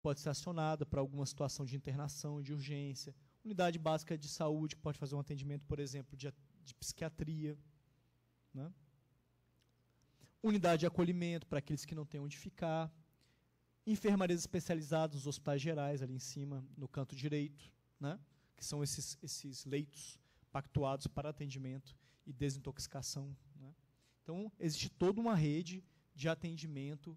pode ser acionada para alguma situação de internação, de urgência. Unidade básica de saúde, que pode fazer um atendimento, por exemplo, de psiquiatria. Né? Unidade de acolhimento, para aqueles que não têm onde ficar. Enfermarias especializadas nos hospitais gerais, ali em cima, no canto direito, né? Que são esses leitos pactuados para atendimento e desintoxicação. Né? Então, existe toda uma rede de atendimento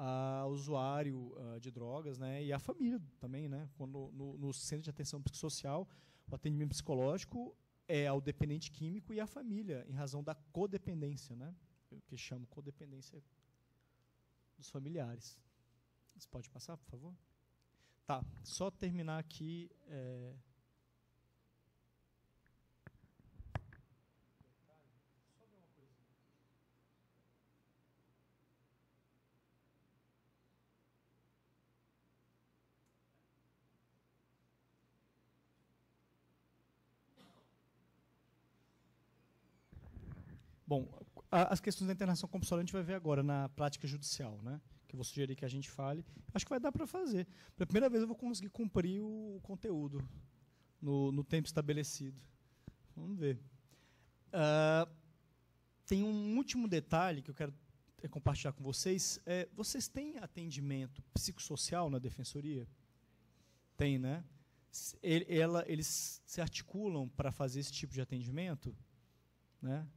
ao usuário de drogas, né? E à família também. Né? Quando, no centro de atenção psicossocial, o atendimento psicológico é ao dependente químico e à família, em razão da codependência, né? O que chamo codependência dos familiares. Você pode passar, por favor? Tá, só terminar aqui. Bom, as questões da internação compulsória a gente vai ver agora na prática judicial, né? Que eu vou sugerir que a gente fale. Acho que vai dar para fazer. Pela primeira vez eu vou conseguir cumprir o conteúdo no tempo estabelecido. Vamos ver. Tem um último detalhe que eu quero compartilhar com vocês. Vocês têm atendimento psicossocial na defensoria? Tem, né? Eles se articulam para fazer esse tipo de atendimento? Né?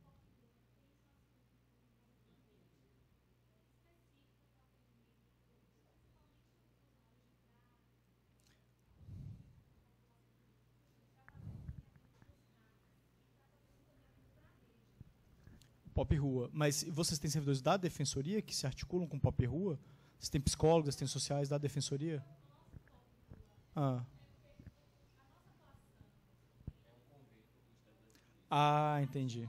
Pop Rua. Mas vocês têm servidores da defensoria que se articulam com Pop Rua? Vocês têm psicólogos, assistentes sociais da defensoria? Entendi.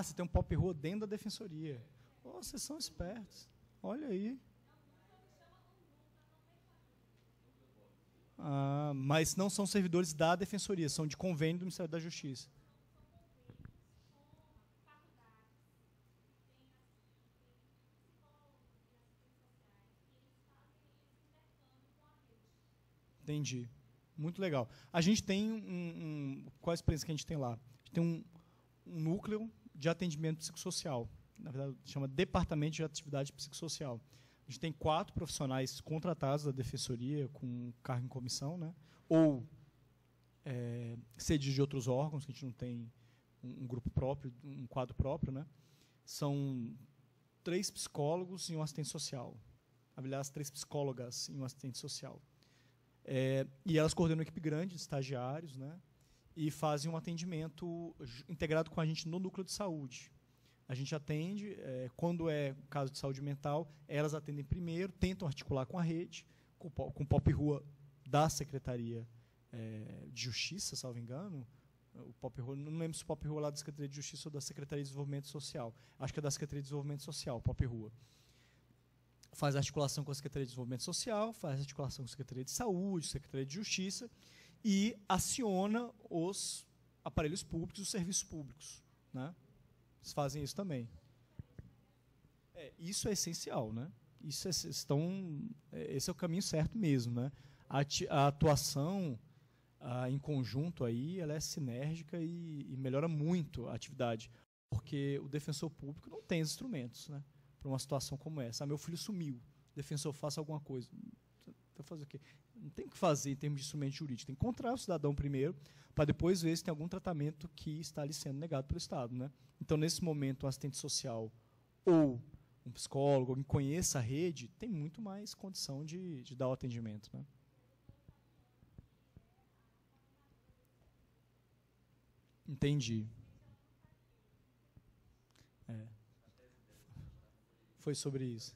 Você tem um Pop Rua dentro da defensoria. Vocês são espertos. Olha aí. Mas não são servidores da defensoria, são de convênio do Ministério da Justiça. Entendi. Muito legal. A gente tem qual a experiência que a gente tem lá? A gente tem um núcleo de atendimento psicossocial. Na verdade, chama Departamento de Atividade Psicossocial. A gente tem 4 profissionais contratados da defensoria com cargo em comissão, né? Ou cedidos de outros órgãos, que a gente não tem um grupo próprio, um quadro próprio, né? São 3 psicólogos e um assistente social. Aliás, 3 psicólogas e um assistente social. E elas coordenam uma equipe grande de estagiários, né? E fazem um atendimento integrado com a gente no núcleo de saúde. A gente atende, quando é caso de saúde mental, elas atendem primeiro, tentam articular com a rede, com o Pop Rua da Secretaria de Justiça, salvo engano. O Pop Rua, não lembro se o Pop Rua é lá da Secretaria de Justiça ou da Secretaria de Desenvolvimento Social. Acho que é da Secretaria de Desenvolvimento Social, Pop Rua. Faz articulação com a Secretaria de Desenvolvimento Social, faz articulação com a Secretaria de Saúde, Secretaria de Justiça e aciona os aparelhos públicos e os serviços públicos. Né? Eles fazem isso também. Isso é essencial. Né? Esse é o caminho certo mesmo. Né? A atuação em conjunto aí, ela é sinérgica e melhora muito a atividade, porque o defensor público não tem os instrumentos, né? Para uma situação como essa. Meu filho sumiu, defensor, faça alguma coisa. Vai fazer o quê? Não tem o que fazer em termos de instrumento jurídico. Tem que encontrar o cidadão primeiro, para depois ver se tem algum tratamento que está lhe sendo negado pelo Estado. Né? Então, nesse momento, um assistente social ou um psicólogo, alguém que conheça a rede, tem muito mais condição de dar o atendimento. Né? Entendi. Foi sobre isso.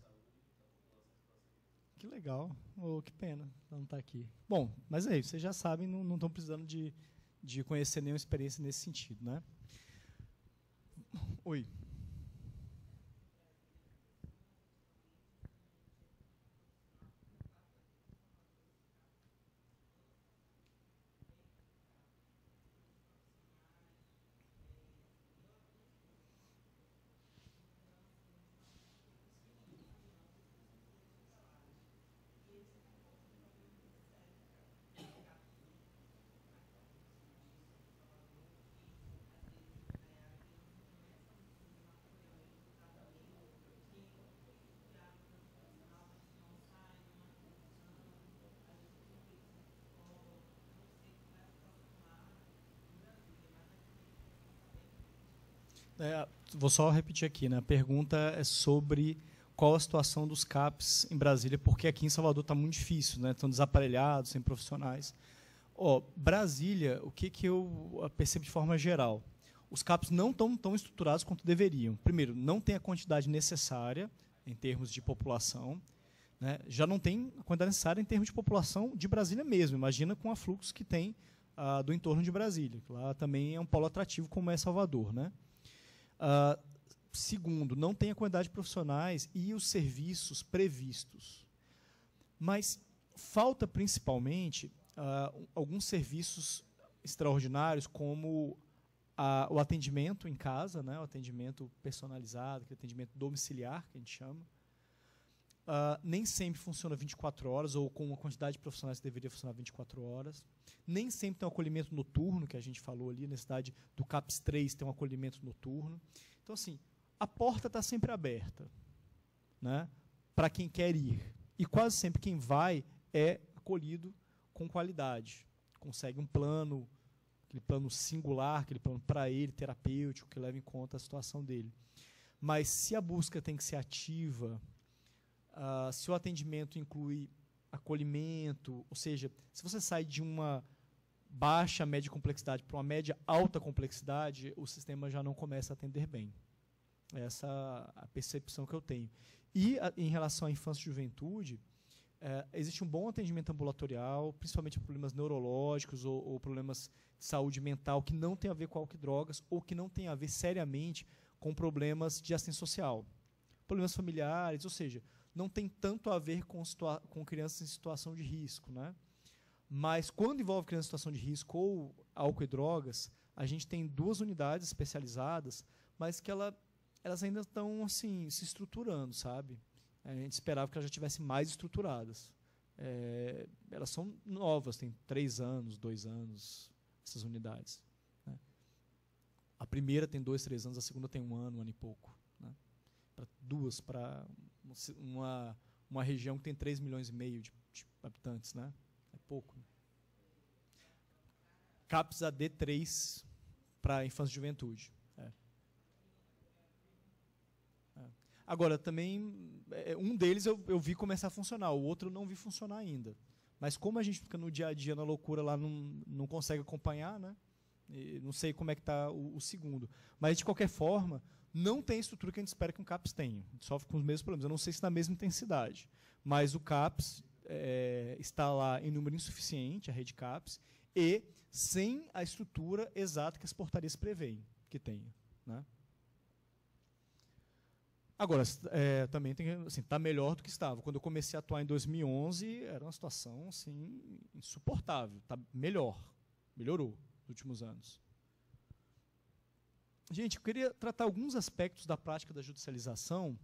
Que legal. Que pena não estar aqui. Bom, mas aí, vocês já sabem, não estão precisando de conhecer nenhuma experiência nesse sentido. Né? Oi. Vou só repetir aqui, né? A pergunta é sobre qual a situação dos CAPs em Brasília, porque aqui em Salvador está muito difícil, né? Estão desaparelhados, sem profissionais. Brasília, o que eu percebo de forma geral? Os CAPs não estão tão estruturados quanto deveriam. Primeiro, não tem a quantidade necessária em termos de população, né? Já não tem a quantidade necessária em termos de população de Brasília mesmo. Imagina com o fluxo que tem do entorno de Brasília. Lá também é um polo atrativo como é Salvador, né? Segundo, não tem a quantidade de profissionais e os serviços previstos. Mas falta, principalmente, alguns serviços extraordinários, como o atendimento em casa, né, o atendimento personalizado, o atendimento domiciliar, que a gente chama. Nem sempre funciona 24 horas, ou com uma quantidade de profissionais que deveria funcionar 24 horas. Nem sempre tem um acolhimento noturno, que a gente falou ali, na cidade do CAPS 3 tem um acolhimento noturno. Então, assim, a porta está sempre aberta, né, para quem quer ir. E quase sempre quem vai é acolhido com qualidade. Consegue um plano, aquele plano singular, aquele plano para ele, terapêutico, que leva em conta a situação dele. Mas se a busca tem que ser ativa, se o atendimento inclui acolhimento, ou seja, se você sai de uma baixa, média complexidade para uma média alta complexidade, o sistema já não começa a atender bem. Essa é a percepção que eu tenho. E em relação à infância e juventude, existe um bom atendimento ambulatorial, principalmente problemas neurológicos ou problemas de saúde mental que não tem a ver com álcool e drogas ou que não tem a ver seriamente com problemas de assistência social. Problemas familiares, ou seja, não tem tanto a ver com crianças em situação de risco, né? Mas quando envolve criança em situação de risco ou álcool e drogas, a gente tem 2 unidades especializadas, mas que elas ainda estão assim, se estruturando, sabe? A gente esperava que elas já estivessem mais estruturadas. Elas são novas, tem 3 anos, 2 anos, essas unidades, né? A primeira tem 2, 3 anos, a segunda tem 1 ano e pouco, né? Para uma região que tem 3,5 milhões de habitantes, né? É pouco. CAPS AD 3 para infância e juventude. Agora, também, um deles eu vi começar a funcionar, o outro eu não vi funcionar ainda. Mas como a gente fica no dia a dia, na loucura, lá não consegue acompanhar, né? E não sei como é que está o segundo. Mas, de qualquer forma, não tem a estrutura que a gente espera que um CAPS tenha. A gente sofre com os mesmos problemas. Eu não sei se na mesma intensidade. Mas o CAPS está lá em número insuficiente, a rede CAPS, e sem a estrutura exata que as portarias prevêem que tenha, né? Agora, também está melhor do que estava. Quando eu comecei a atuar em 2011, era uma situação assim, insuportável. Está melhorou nos últimos anos. Gente, eu queria tratar alguns aspectos da prática da judicialização,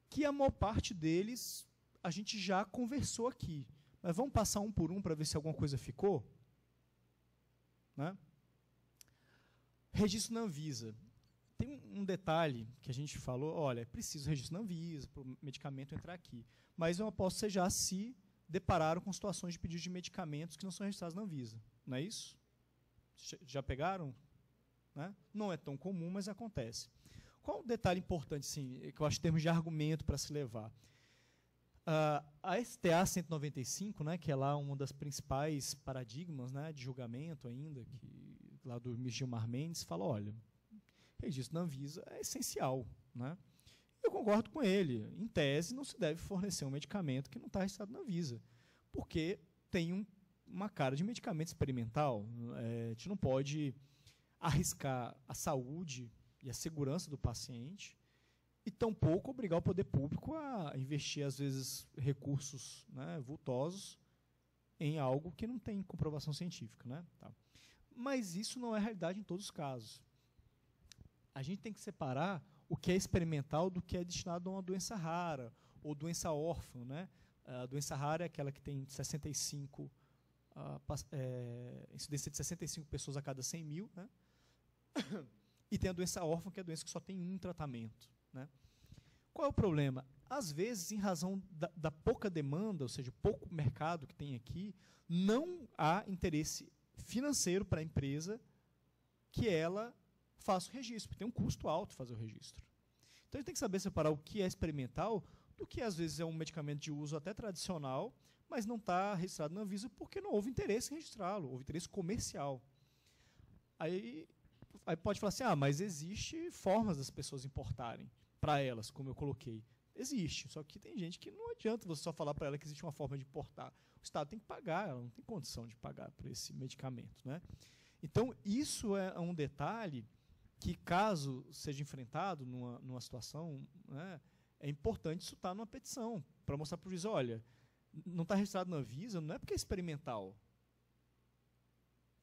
que a maior parte deles a gente já conversou aqui. Mas vamos passar um por um para ver se alguma coisa ficou? Né? Registro na Anvisa. Tem um detalhe que a gente falou, olha, é preciso registro na Anvisa para o medicamento entrar aqui. Mas eu aposto que vocês já se depararam com situações de pedido de medicamentos que não são registrados na Anvisa. Não é isso? Já pegaram? Né? Não é tão comum, mas acontece. Qual o detalhe importante, sim, que eu acho em termos de argumento para se levar? A STA 195, né, que é lá uma das principais paradigmas, né, de julgamento ainda, lá do Gilmar Mendes, fala, olha, registro na Anvisa é essencial, né? Eu concordo com ele. Em tese, não se deve fornecer um medicamento que não está registrado na Anvisa, porque tem uma cara de medicamento experimental. A gente não pode arriscar a saúde e a segurança do paciente e tampouco obrigar o poder público a investir, às vezes, recursos, né, vultosos em algo que não tem comprovação científica, né? Tá. Mas isso não é a realidade em todos os casos. A gente tem que separar o que é experimental do que é destinado a uma doença rara ou doença órfã, né? A doença rara é aquela que tem 65, incidência de 65 pessoas a cada 100 mil, né? E tem a doença órfã, que é a doença que só tem um tratamento, né? Qual é o problema? Às vezes, em razão da pouca demanda, ou seja, pouco mercado que tem aqui, não há interesse financeiro para a empresa que ela faço o registro, porque tem um custo alto fazer o registro. Então, a gente tem que saber separar o que é experimental do que, às vezes, é um medicamento de uso até tradicional, mas não está registrado na Anvisa porque não houve interesse em registrá-lo, houve interesse comercial. Aí pode falar assim, mas existe formas das pessoas importarem para elas, como eu coloquei. Existe, só que tem gente que não adianta você só falar para ela que existe uma forma de importar. O Estado tem que pagar, ela não tem condição de pagar por esse medicamento, né? Então, isso é um detalhe que, caso seja enfrentado numa situação, né, é importante isso estar numa petição, para mostrar para o juiz, olha, não está registrado na Anvisa, não é porque é experimental,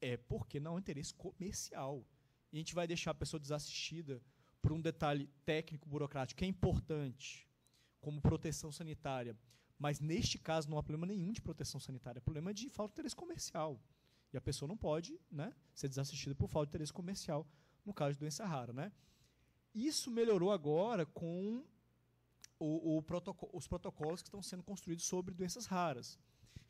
é porque não é um interesse comercial. E a gente vai deixar a pessoa desassistida por um detalhe técnico, burocrático, que é importante, como proteção sanitária. Mas, neste caso, não há problema nenhum de proteção sanitária, é problema de falta de interesse comercial. E a pessoa não pode, né, ser desassistida por falta de interesse comercial, no caso de doença rara, né? Isso melhorou agora com os protocolos que estão sendo construídos sobre doenças raras.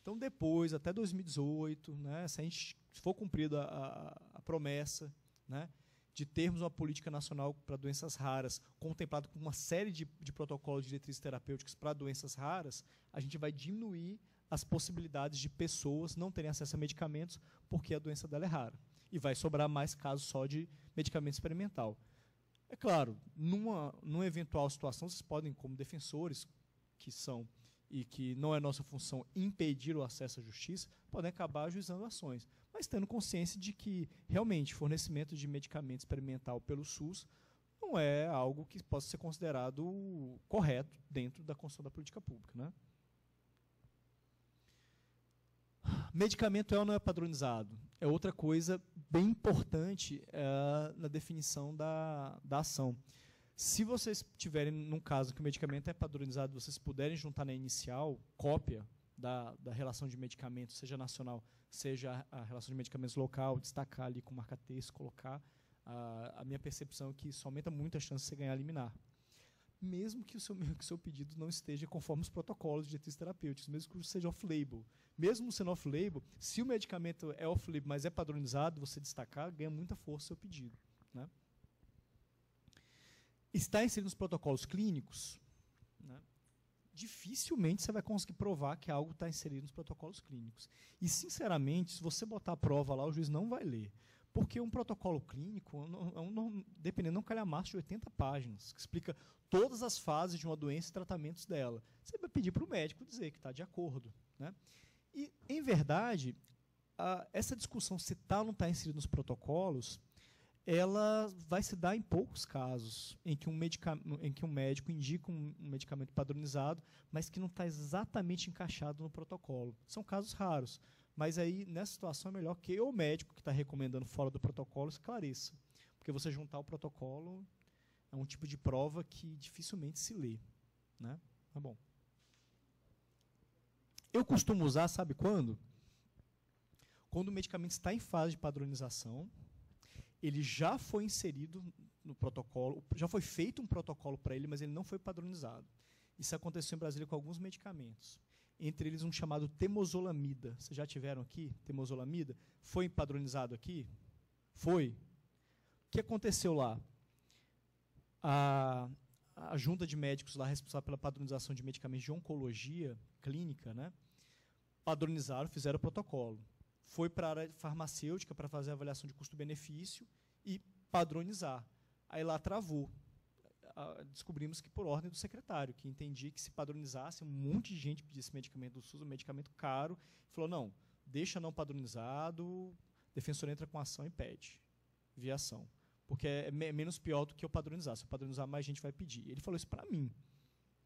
Então, depois, até 2018, né, se for cumprida a promessa, né, de termos uma política nacional para doenças raras, contemplado com uma série de protocolos de diretrizes terapêuticas para doenças raras, a gente vai diminuir as possibilidades de pessoas não terem acesso a medicamentos porque a doença dela é rara. E vai sobrar mais casos só de medicamento experimental. É claro, numa eventual situação, vocês podem, como defensores, que são, e que não é nossa função impedir o acesso à justiça, podem acabar ajuizando ações. Mas tendo consciência de que, realmente, fornecimento de medicamento experimental pelo SUS não é algo que possa ser considerado correto dentro da construção da política pública, né? Medicamento é ou não é padronizado? É outra coisa bem importante na definição da ação. Se vocês tiverem, num caso que o medicamento é padronizado, vocês puderem juntar na inicial cópia da relação de medicamentos, seja nacional, seja a relação de medicamentos local, destacar ali com marca-texto, colocar, a minha percepção é que isso aumenta muito a chance de você ganhar liminar. Mesmo que o seu pedido não esteja conforme os protocolos de diretrizes terapêuticos, mesmo que seja off-label. Mesmo sendo off-label, se o medicamento é off-label, mas é padronizado, você destacar, ganha muita força o seu pedido, né? Está inserido nos protocolos clínicos, né? Dificilmente você vai conseguir provar que algo está inserido nos protocolos clínicos. E, sinceramente, se você botar a prova lá, o juiz não vai ler. Porque um protocolo clínico, dependendo, é um calhamaço de 80 páginas, que explica todas as fases de uma doença e tratamentos dela. Você vai pedir para o médico dizer que está de acordo, né? E, em verdade, essa discussão se está ou não está inserido nos protocolos, ela vai se dar em poucos casos em que um médico indica um medicamento padronizado, mas que não está exatamente encaixado no protocolo. São casos raros. Mas aí, nessa situação, é melhor que o médico que está recomendando fora do protocolo esclareça. Porque você juntar o protocolo é um tipo de prova que dificilmente se lê, né? Tá bom. Eu costumo usar, sabe quando? Quando o medicamento está em fase de padronização, ele já foi inserido no protocolo, já foi feito um protocolo para ele, mas ele não foi padronizado. Isso aconteceu em Brasília com alguns medicamentos. Entre eles um chamado temozolomida. Vocês já tiveram aqui temozolomida? Foi padronizado aqui? Foi. O que aconteceu lá? A junta de médicos lá responsável pela padronização de medicamentos de oncologia clínica, né, padronizaram, fizeram o protocolo. Foi para a área farmacêutica para fazer a avaliação de custo-benefício e padronizar. Aí lá travou. Descobrimos que por ordem do secretário, que entendia que se padronizasse, um monte de gente pedisse medicamento do SUS, um medicamento caro, falou, não, deixa não padronizado, o defensor entra com ação e pede, via ação, porque é menos pior do que eu padronizar. Se eu padronizar, mais gente vai pedir. Ele falou isso para mim.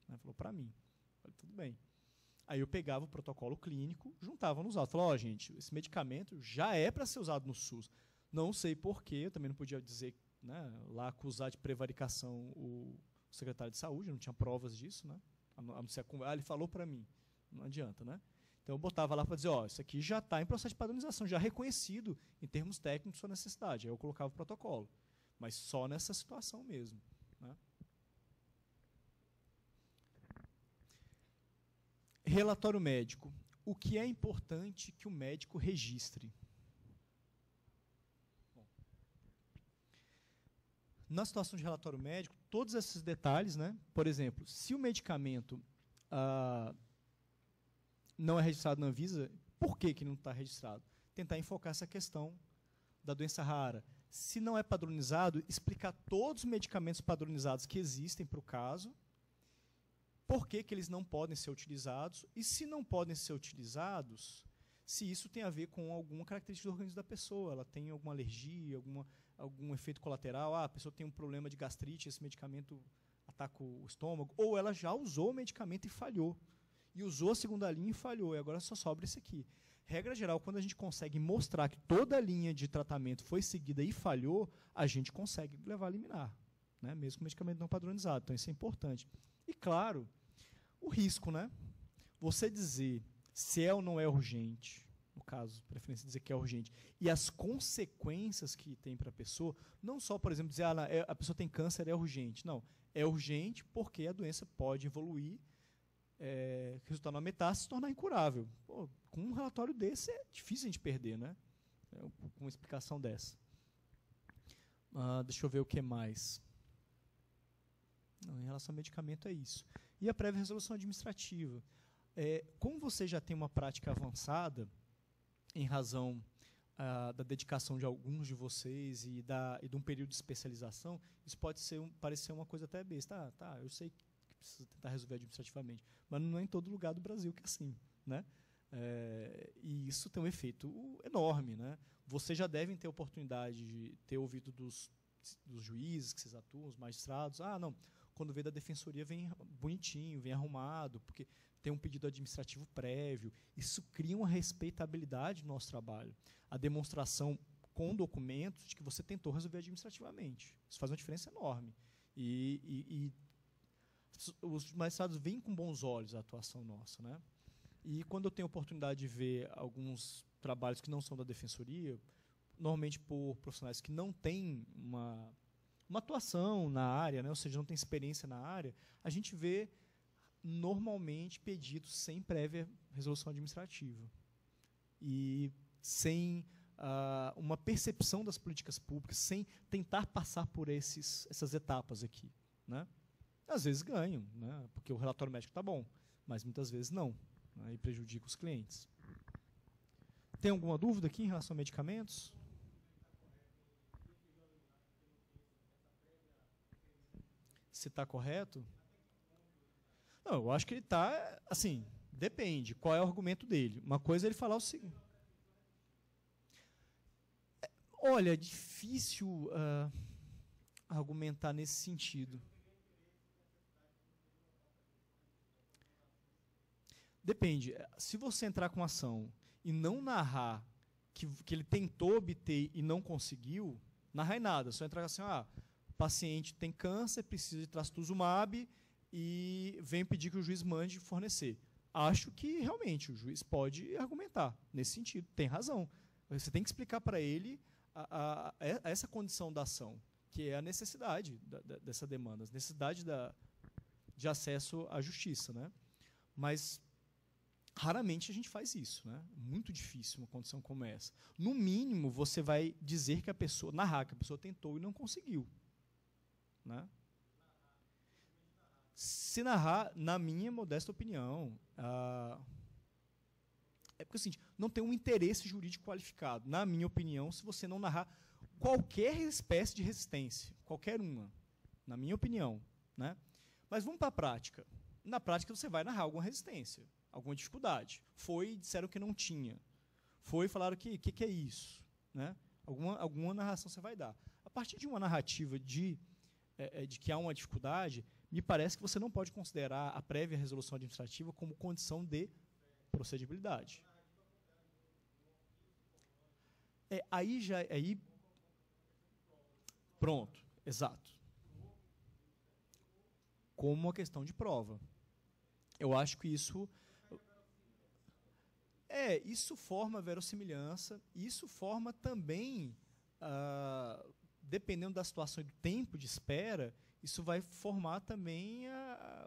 Né? Falou para mim. Falei, tudo bem. Aí eu pegava o protocolo clínico, juntava nos autos. Falava, gente, esse medicamento já é para ser usado no SUS. Não sei porquê, eu também não podia dizer, né, lá acusar de prevaricação o secretário de saúde, não tinha provas disso, né? Ele falou para mim, não adianta, né? Então eu botava lá para dizer, isso aqui já está em processo de padronização, já reconhecido em termos técnicos sua necessidade. Aí eu colocava o protocolo, mas só nessa situação mesmo, né? Relatório médico. O que é importante que o médico registre? Na situação de relatório médico, todos esses detalhes, né? Por exemplo, se o medicamento não é registrado na Anvisa, por que não está registrado? Tentar enfocar essa questão da doença rara. Se não é padronizado, explicar todos os medicamentos padronizados que existem para o caso, por que eles não podem ser utilizados, e se não podem ser utilizados, se isso tem a ver com alguma característica do organismo da pessoa, ela tem alguma alergia, algum efeito colateral, a pessoa tem um problema de gastrite, esse medicamento ataca o estômago, ou ela já usou o medicamento e falhou, e usou a segunda linha e falhou, e agora só sobra esse aqui. Regra geral, quando a gente consegue mostrar que toda a linha de tratamento foi seguida e falhou, a gente consegue levar a liminar, né? Mesmo com o medicamento não padronizado. Então, isso é importante. E, claro, o risco, né? Você dizer se é ou não é urgente, no caso, preferência dizer que é urgente, e as consequências que tem para a pessoa, não só, por exemplo, dizer a pessoa tem câncer, é urgente. Não, é urgente porque a doença pode evoluir, resultar numa metástase e se tornar incurável. Pô, com um relatório desse é difícil a gente perder, né? Com uma explicação dessa. Deixa eu ver o que mais. Não, em relação ao medicamento é isso. E a prévia resolução administrativa. Como você já tem uma prática avançada, em razão da dedicação de alguns de vocês e de um período de especialização, isso pode parecer uma coisa até besta. Eu sei que precisa tentar resolver administrativamente, mas não é em todo lugar do Brasil que é assim, né? E isso tem um efeito enorme, né? Vocês já devem ter oportunidade de ter ouvido dos juízes que vocês atuam, os magistrados, não, quando vem da defensoria vem bonitinho, vem arrumado, porque tem um pedido administrativo prévio. Isso cria uma respeitabilidade no nosso trabalho. A demonstração com documentos de que você tentou resolver administrativamente. Isso faz uma diferença enorme. E os magistrados veem com bons olhos a atuação nossa, né? E quando eu tenho a oportunidade de ver alguns trabalhos que não são da defensoria, normalmente por profissionais que não têm uma atuação na área, né, ou seja, não tem experiência na área, a gente vê normalmente pedidos sem prévia resolução administrativa e sem uma percepção das políticas públicas, sem tentar passar por essas etapas aqui, né? Às vezes ganham, né, porque o relatório médico está bom, mas muitas vezes não, né, e prejudica os clientes. Tem alguma dúvida aqui em relação a medicamentos? Se está correto? Não, eu acho que ele está, assim, depende, qual é o argumento dele. Uma coisa é ele falar o seguinte. Olha, é difícil argumentar nesse sentido. Depende. Se você entrar com ação e não narrar que ele tentou obter e não conseguiu, narrar nada. Só entrar assim, o paciente tem câncer, precisa de trastuzumab e vem pedir que o juiz mande fornecer. Acho que, realmente, o juiz pode argumentar nesse sentido. Tem razão. Você tem que explicar para ele essa condição da ação, que é a necessidade dessa demanda, a necessidade de acesso à justiça, né? Mas raramente a gente faz isso, né? Muito difícil uma condição como essa. No mínimo, você vai dizer que a pessoa, narrar que a pessoa tentou e não conseguiu, né? Se narrar, na minha modesta opinião, é porque assim, não tem um interesse jurídico qualificado. Na minha opinião, se você não narrar qualquer espécie de resistência, qualquer uma, na minha opinião, né? Mas vamos para a prática. Na prática, você vai narrar alguma resistência, alguma dificuldade. Foi e disseram que não tinha. Foi e falaram que é isso, né? Alguma narração você vai dar. A partir de uma narrativa de que há uma dificuldade, me parece que você não pode considerar a prévia resolução administrativa como condição de procedibilidade. Aí pronto, exato. Como uma questão de prova. Eu acho que isso forma verossimilhança, isso forma também, dependendo da situação e do tempo de espera, isso vai formar também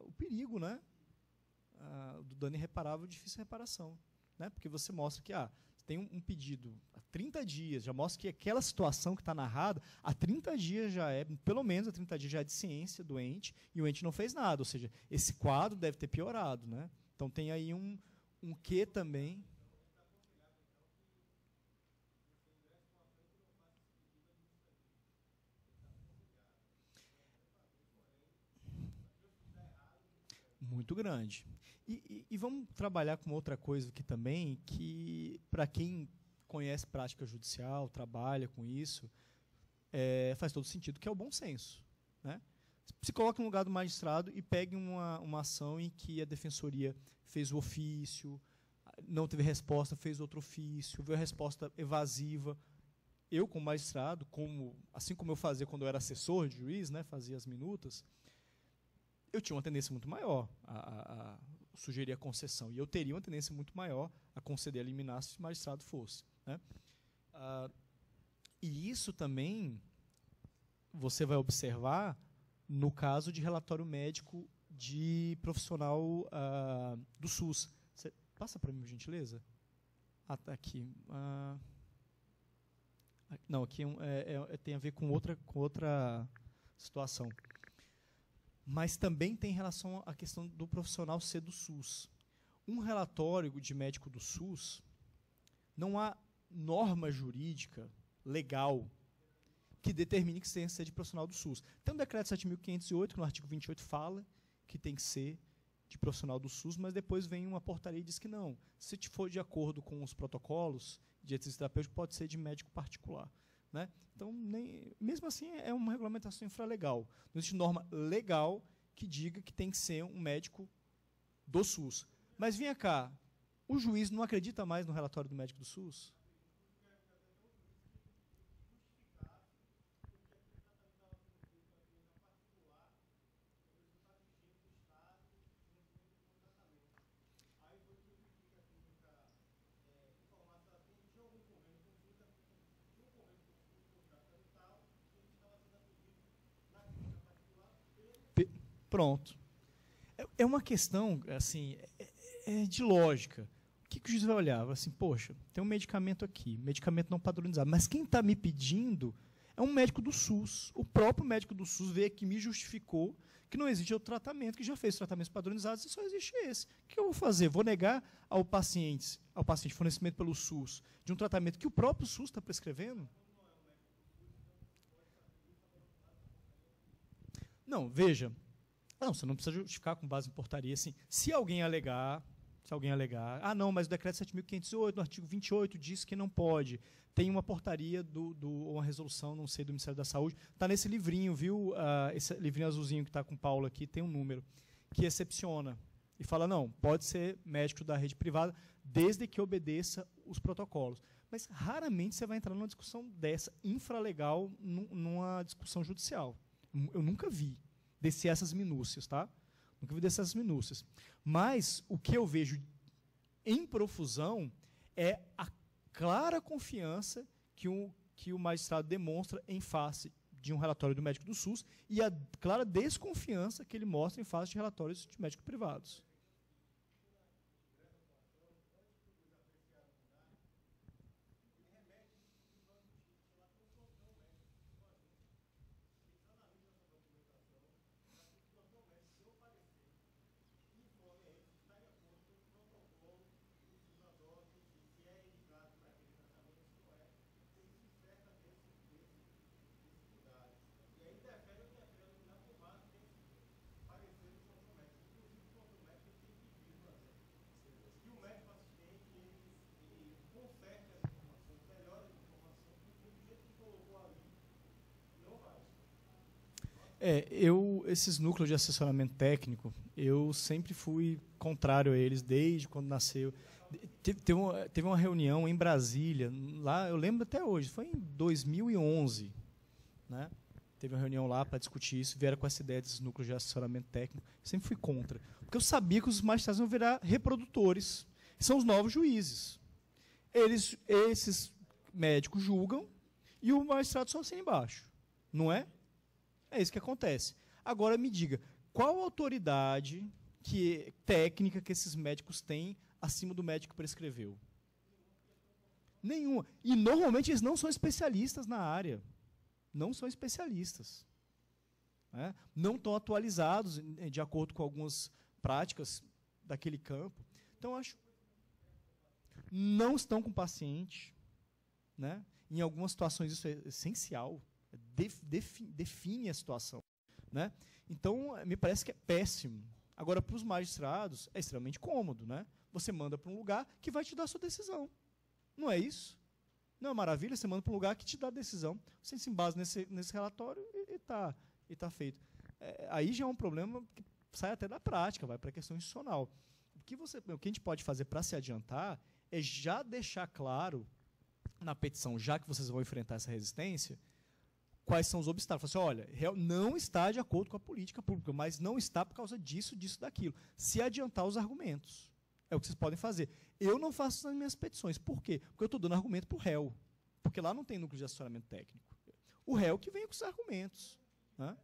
o perigo, né? Do dano irreparável, difícil reparação, né? Porque você mostra que tem um pedido há 30 dias, já mostra que aquela situação que está narrada, há 30 dias já é, pelo menos há 30 dias já é de ciência do ente, e o ente não fez nada, ou seja, esse quadro deve ter piorado, né? Então tem aí um quê também. Muito grande. E vamos trabalhar com outra coisa aqui também, que para quem conhece prática judicial, trabalha com isso, faz todo sentido, que é o bom senso. Né? Se coloque no lugar do magistrado e pegue uma ação em que a defensoria fez o ofício, não teve resposta, fez outro ofício, veio a resposta evasiva. Eu, como magistrado, assim como eu fazia quando eu era assessor de juiz, né, fazia as minutas, eu tinha uma tendência muito maior a sugerir a concessão. E eu teria uma tendência muito maior a conceder a liminar se o magistrado fosse. Né? E isso também você vai observar no caso de relatório médico de profissional do SUS. Você passa para mim, por gentileza? Tá aqui. Não, aqui tem a ver com outra situação. Mas também tem relação à questão do profissional ser do SUS. Um relatório de médico do SUS, não há norma jurídica legal que determine que tenha que ser de profissional do SUS. Tem um decreto 7.508, que no artigo 28 fala que tem que ser de profissional do SUS, mas depois vem uma portaria e diz que não. Se for de acordo com os protocolos de exercício terapêutico, pode ser de médico particular. Né? Então, mesmo assim, é uma regulamentação infralegal. Não existe norma legal que diga que tem que ser um médico do SUS. Mas vinha cá, o juiz não acredita mais no relatório do médico do SUS? Pronto. É uma questão assim, de lógica. O que o juiz vai olhar? Vai assim, poxa, tem um medicamento aqui, medicamento não padronizado, mas quem está me pedindo é um médico do SUS. O próprio médico do SUS veio aqui e me justificou que não existe outro tratamento, que já fez tratamentos padronizados e só existe esse. O que eu vou fazer? Vou negar ao paciente fornecimento pelo SUS de um tratamento que o próprio SUS está prescrevendo? Não, veja. Não, você não precisa justificar com base em portaria. Assim, se alguém alegar, não, mas o decreto 7.508, no artigo 28, diz que não pode. Tem uma portaria, uma resolução, não sei, do Ministério da Saúde. Está nesse livrinho, viu? Esse livrinho azulzinho que está com o Paulo aqui, tem um número, que excepciona. E fala, não, pode ser médico da rede privada, desde que obedeça os protocolos. Mas raramente você vai entrar numa discussão dessa, infralegal, numa discussão judicial. Eu nunca vi descer essas minúcias, tá? Nunca vi descer essas minúcias. Mas o que eu vejo em profusão é a clara confiança que o magistrado demonstra em face de um relatório do médico do SUS e a clara desconfiança que ele mostra em face de relatórios de médicos privados. Esses núcleos de assessoramento técnico, eu sempre fui contrário a eles, desde quando nasceu. Teve uma reunião em Brasília, lá, eu lembro até hoje, foi em 2011, né? Teve uma reunião lá para discutir isso, vieram com essa ideia desses núcleos de assessoramento técnico, sempre fui contra. Porque eu sabia que os magistrados iam virar reprodutores, são os novos juízes. Esses médicos julgam e o magistrado só assina embaixo, não é? É isso que acontece. Agora me diga, qual a autoridade técnica que esses médicos têm acima do médico que prescreveu? Nenhuma. E, normalmente, eles não são especialistas na área. Não são especialistas. Né? Não estão atualizados de acordo com algumas práticas daquele campo. Então, acho... Não estão com o paciente. Né? Em algumas situações, isso é essencial. Define a situação. Né? Então, me parece que é péssimo. Agora, para os magistrados, é extremamente cômodo. Né? Você manda para um lugar que vai te dar a sua decisão. Não é isso? Não é maravilha? Você manda para um lugar que te dá a decisão. Você se embasa nesse relatório e tá feito. Aí já é um problema que sai até da prática, vai para a questão institucional. O que a gente pode fazer para se adiantar é já deixar claro na petição, já que vocês vão enfrentar essa resistência, quais são os obstáculos. Assim, olha, não está de acordo com a política pública, mas não está por causa disso, daquilo. Se adiantar os argumentos. É o que vocês podem fazer. Eu não faço isso nas minhas petições. Por quê? Porque eu estou dando argumento para o réu. Porque lá não tem núcleo de assessoramento técnico. O réu que vem com os argumentos. Né?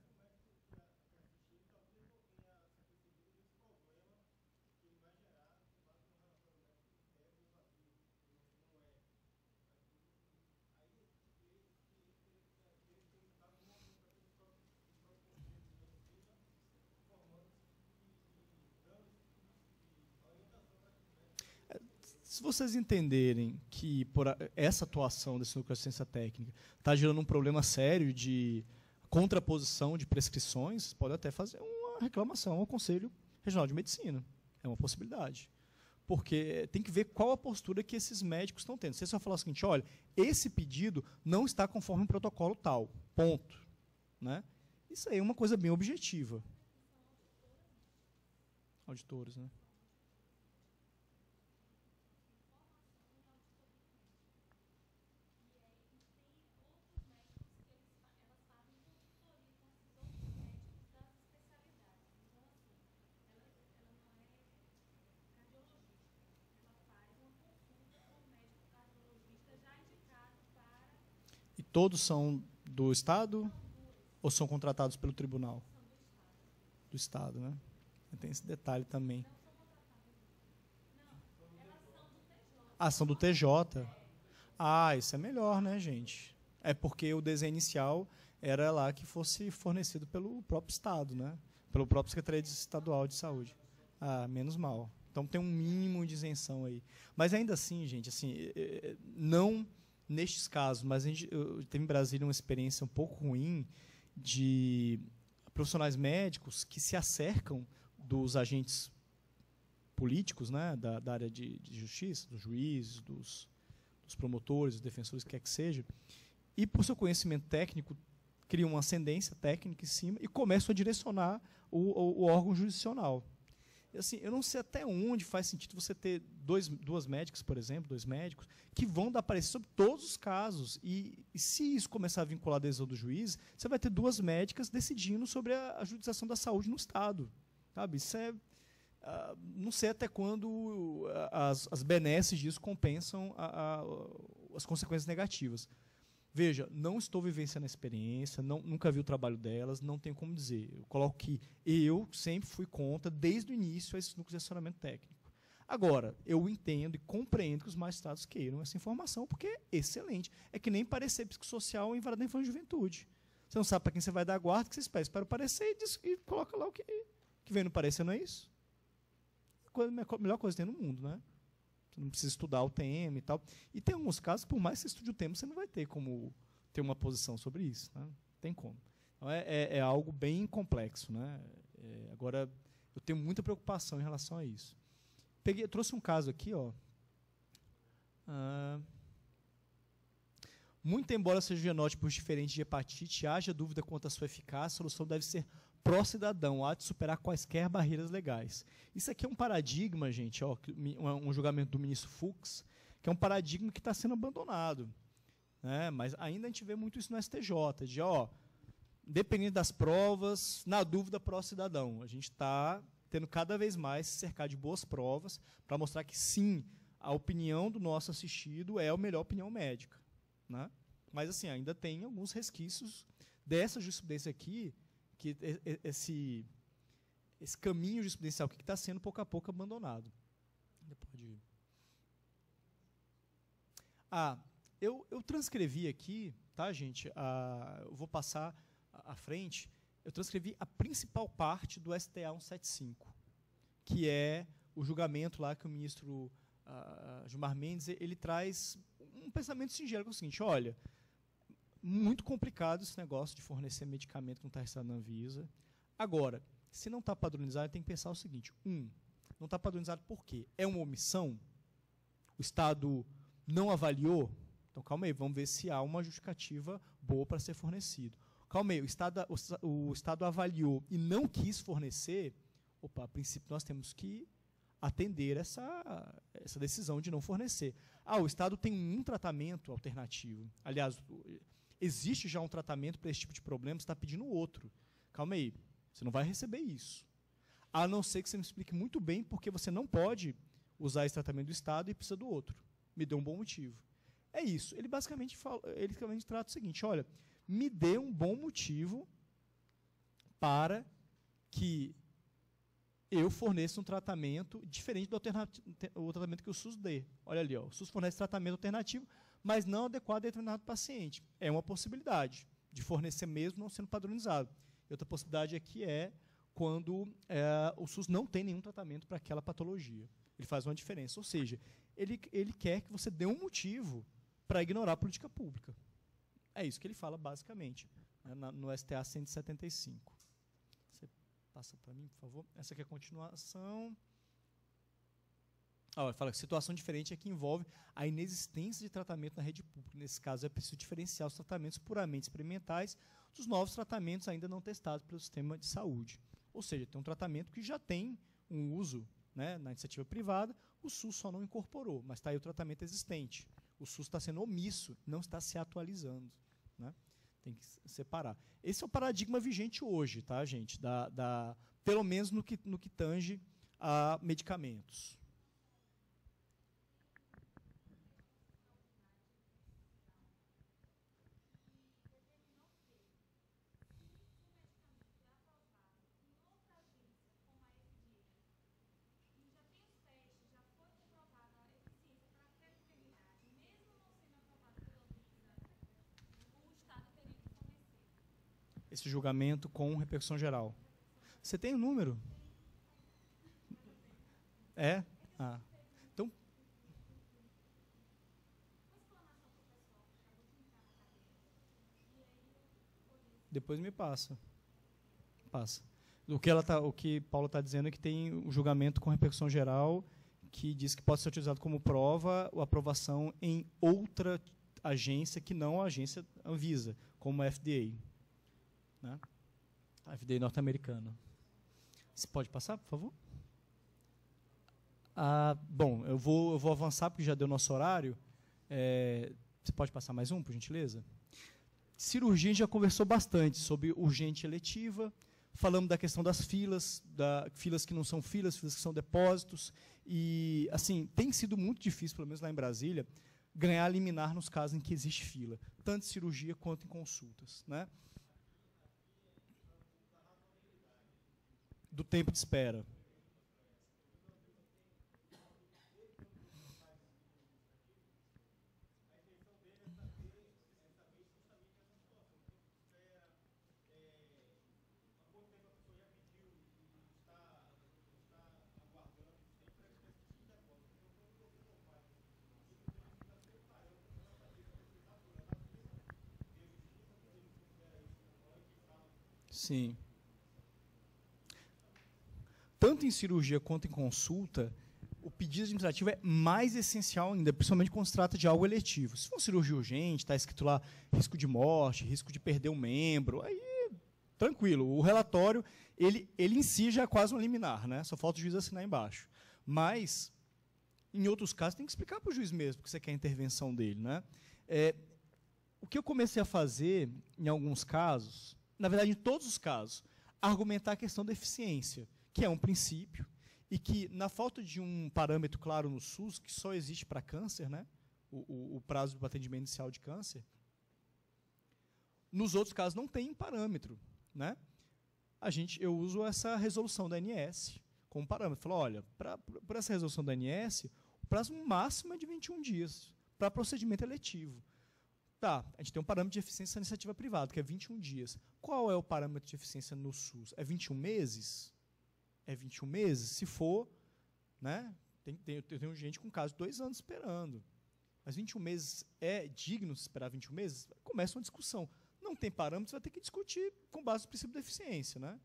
Se vocês entenderem que essa atuação desse núcleo de assistência técnica está gerando um problema sério de contraposição de prescrições, pode até fazer uma reclamação ao Conselho Regional de Medicina. É uma possibilidade. Porque tem que ver qual a postura que esses médicos estão tendo. Se você só falar o seguinte, olha, esse pedido não está conforme um protocolo tal, ponto. Né? Isso aí é uma coisa bem objetiva. Auditores, né? E todos são do Estado ou são contratados pelo tribunal? Do Estado, né? Tem esse detalhe também. Ah, são do TJ. Ah, isso é melhor, né, gente? É porque o desenho inicial era lá que fosse fornecido pelo próprio Estado, né? Pelo próprio Secretaria Estadual de Saúde. Ah, menos mal. Então tem um mínimo de isenção aí. Mas ainda assim, gente, assim, não nestes casos, mas eu teve em Brasília uma experiência um pouco ruim de profissionais médicos que se acercam dos agentes políticos, né, da área de justiça, dos juízes, dos promotores, dos defensores, quer que seja, e por seu conhecimento técnico criam uma ascendência técnica em cima e começam a direcionar o órgão jurisdicional. E, assim, eu não sei até onde faz sentido você ter duas médicas, por exemplo, dois médicos, que vão dar parecer sobre todos os casos. E se isso começar a vincular a decisão do juiz, você vai ter duas médicas decidindo sobre a judização da saúde no Estado. Sabe? Isso é... não sei até quando as benesses disso compensam as consequências negativas. Veja, não estou vivenciando a experiência, nunca vi o trabalho delas, não tenho como dizer. Eu coloco que eu sempre fui contra, desde o início, a esse núcleo de assessoramento técnico. Agora, eu entendo e compreendo que os magistrados queiram essa informação, porque é excelente. É que nem parecer psicossocial em vara da infância e juventude. Você não sabe para quem você vai dar guarda, que você espera o parecer e coloca lá o que vem no parecer, não é isso? A melhor coisa que tem no mundo, né? Você não precisa estudar o tema e tal. E tem alguns casos, por mais que você estude o tema, você não vai ter como ter uma posição sobre isso. Né? Não tem como. Então, é algo bem complexo. Né? Agora, eu tenho muita preocupação em relação a isso. Trouxe um caso aqui. Ó. Muito embora sejam genótipos diferentes de hepatite, haja dúvida quanto à sua eficácia, a solução deve ser pró-cidadão, há de superar quaisquer barreiras legais. Isso aqui é um paradigma, gente, ó, um julgamento do ministro Fux, que é um paradigma que está sendo abandonado. Né? Mas ainda a gente vê muito isso no STJ, de, ó, dependendo das provas, na dúvida, pró-cidadão. A gente está tendo cada vez mais se cercar de boas provas para mostrar que, sim, a opinião do nosso assistido é a melhor opinião médica. Né? Mas, assim, ainda tem alguns resquícios dessa jurisprudência aqui, que esse caminho jurisprudencial que está sendo pouco a pouco abandonado. Pode ir. Eu transcrevi aqui, tá, gente? Eu vou passar à frente. Eu transcrevi a principal parte do STA 175, que é o julgamento lá que o ministro Gilmar Mendes ele traz um pensamento singelo, que é o seguinte: olha, muito complicado esse negócio de fornecer medicamento que não está registrado na Anvisa. Agora, se não está padronizado, tem que pensar o seguinte: não está padronizado por quê? É uma omissão? O Estado não avaliou? Então, calma aí, vamos ver se há uma justificativa boa para ser fornecido. Calma aí, o Estado avaliou e não quis fornecer. Opa, a princípio nós temos que atender essa decisão de não fornecer. O Estado tem um tratamento alternativo. Aliás, existe já um tratamento para esse tipo de problema, você está pedindo outro. Calma aí, você não vai receber isso. A não ser que você me explique muito bem porque você não pode usar esse tratamento do Estado e precisa do outro. Me dê um bom motivo. É isso. Ele basicamente trata o seguinte: olha, me dê um bom motivo para que eu forneça um tratamento diferente do tratamento que o SUS dê. Olha ali, ó, o SUS fornece tratamento alternativo, mas não adequado a determinado paciente. É uma possibilidade de fornecer mesmo não sendo padronizado. E outra possibilidade aqui é quando o SUS não tem nenhum tratamento para aquela patologia. Ele faz uma diferença. Ou seja, ele quer que você dê um motivo para ignorar a política pública. É isso que ele fala, basicamente, né, no STA 175. Você passa para mim, por favor. Essa aqui é a continuação. Ele fala que situação diferente é que envolve a inexistência de tratamento na rede pública. Nesse caso, é preciso diferenciar os tratamentos puramente experimentais dos novos tratamentos ainda não testados pelo sistema de saúde. Ou seja, tem um tratamento que já tem um uso, né, na iniciativa privada, o SUS só não incorporou, mas está aí o tratamento existente. O SUS está sendo omisso, não está se atualizando, né? Tem que separar. Esse é o paradigma vigente hoje, tá, gente? Pelo menos no que tange a medicamentos. Esse julgamento com repercussão geral. Você tem o número? É? Então. Depois me passa. O que Paula está dizendo é que tem um julgamento com repercussão geral que diz que pode ser utilizado como prova a aprovação em outra agência que não a agência Anvisa, como a FDA. Né? A FDA norte-americana. Você pode passar, por favor? Bom, eu vou avançar porque já deu nosso horário. Você pode passar mais um, por gentileza? Cirurgia, a gente já conversou bastante sobre urgente e eletiva. Falamos da questão das filas, filas que não são filas que são depósitos. E, assim, tem sido muito difícil, pelo menos lá em Brasília, ganhar liminar nos casos em que existe fila, tanto em cirurgia quanto em consultas, né? Do tempo de espera. Sim. Tanto em cirurgia quanto em consulta, o pedido administrativo é mais essencial ainda, principalmente quando se trata de algo eletivo. Se for cirurgia urgente, está escrito lá risco de morte, risco de perder um membro, aí tranquilo. O relatório, ele em si já é quase um liminar, né? Só falta o juiz assinar embaixo. Mas, em outros casos, tem que explicar para o juiz mesmo que você quer a intervenção dele, né? O que eu comecei a fazer, em alguns casos, na verdade, em todos os casos, argumentar a questão da eficiência, que é um princípio, e que, na falta de um parâmetro claro no SUS, que só existe para câncer, né, o prazo do atendimento inicial de câncer, nos outros casos não tem parâmetro. Né? Eu uso essa resolução da ANS como parâmetro. Falo, olha, para essa resolução da ANS, o prazo máximo é de 21 dias. para procedimento eletivo. Tá, a gente tem um parâmetro de eficiência na iniciativa privada, que é 21 dias. Qual é o parâmetro de eficiência no SUS? É 21 meses? É 21 meses? Se for, né, eu tenho gente com caso de 2 anos esperando. Mas 21 meses é digno de esperar 21 meses? Começa uma discussão. Não tem parâmetros, vai ter que discutir com base no princípio da eficiência, né?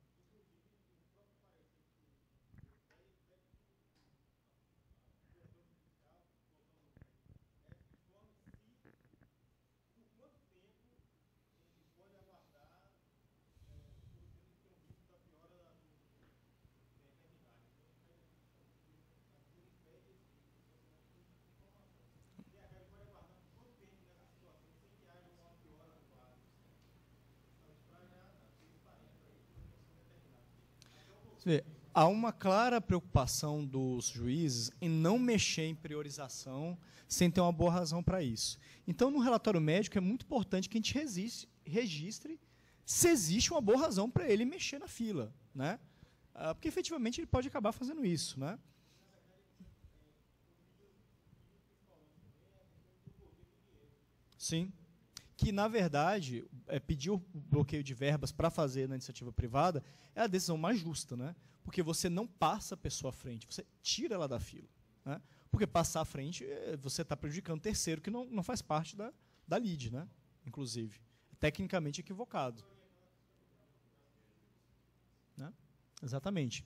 Você vê, há uma clara preocupação dos juízes em não mexer em priorização sem ter uma boa razão para isso. Então, no relatório médico, é muito importante que a gente registre se existe uma boa razão para ele mexer na fila, né? Porque, efetivamente, ele pode acabar fazendo isso, né? Sim. Que, na verdade, pedir o bloqueio de verbas para fazer na iniciativa privada é a decisão mais justa, né? Porque você não passa a pessoa à frente, você tira ela da fila, né? Porque passar à frente, você está prejudicando o terceiro, que não faz parte da lide, né? Inclusive. Tecnicamente equivocado. Né? Exatamente.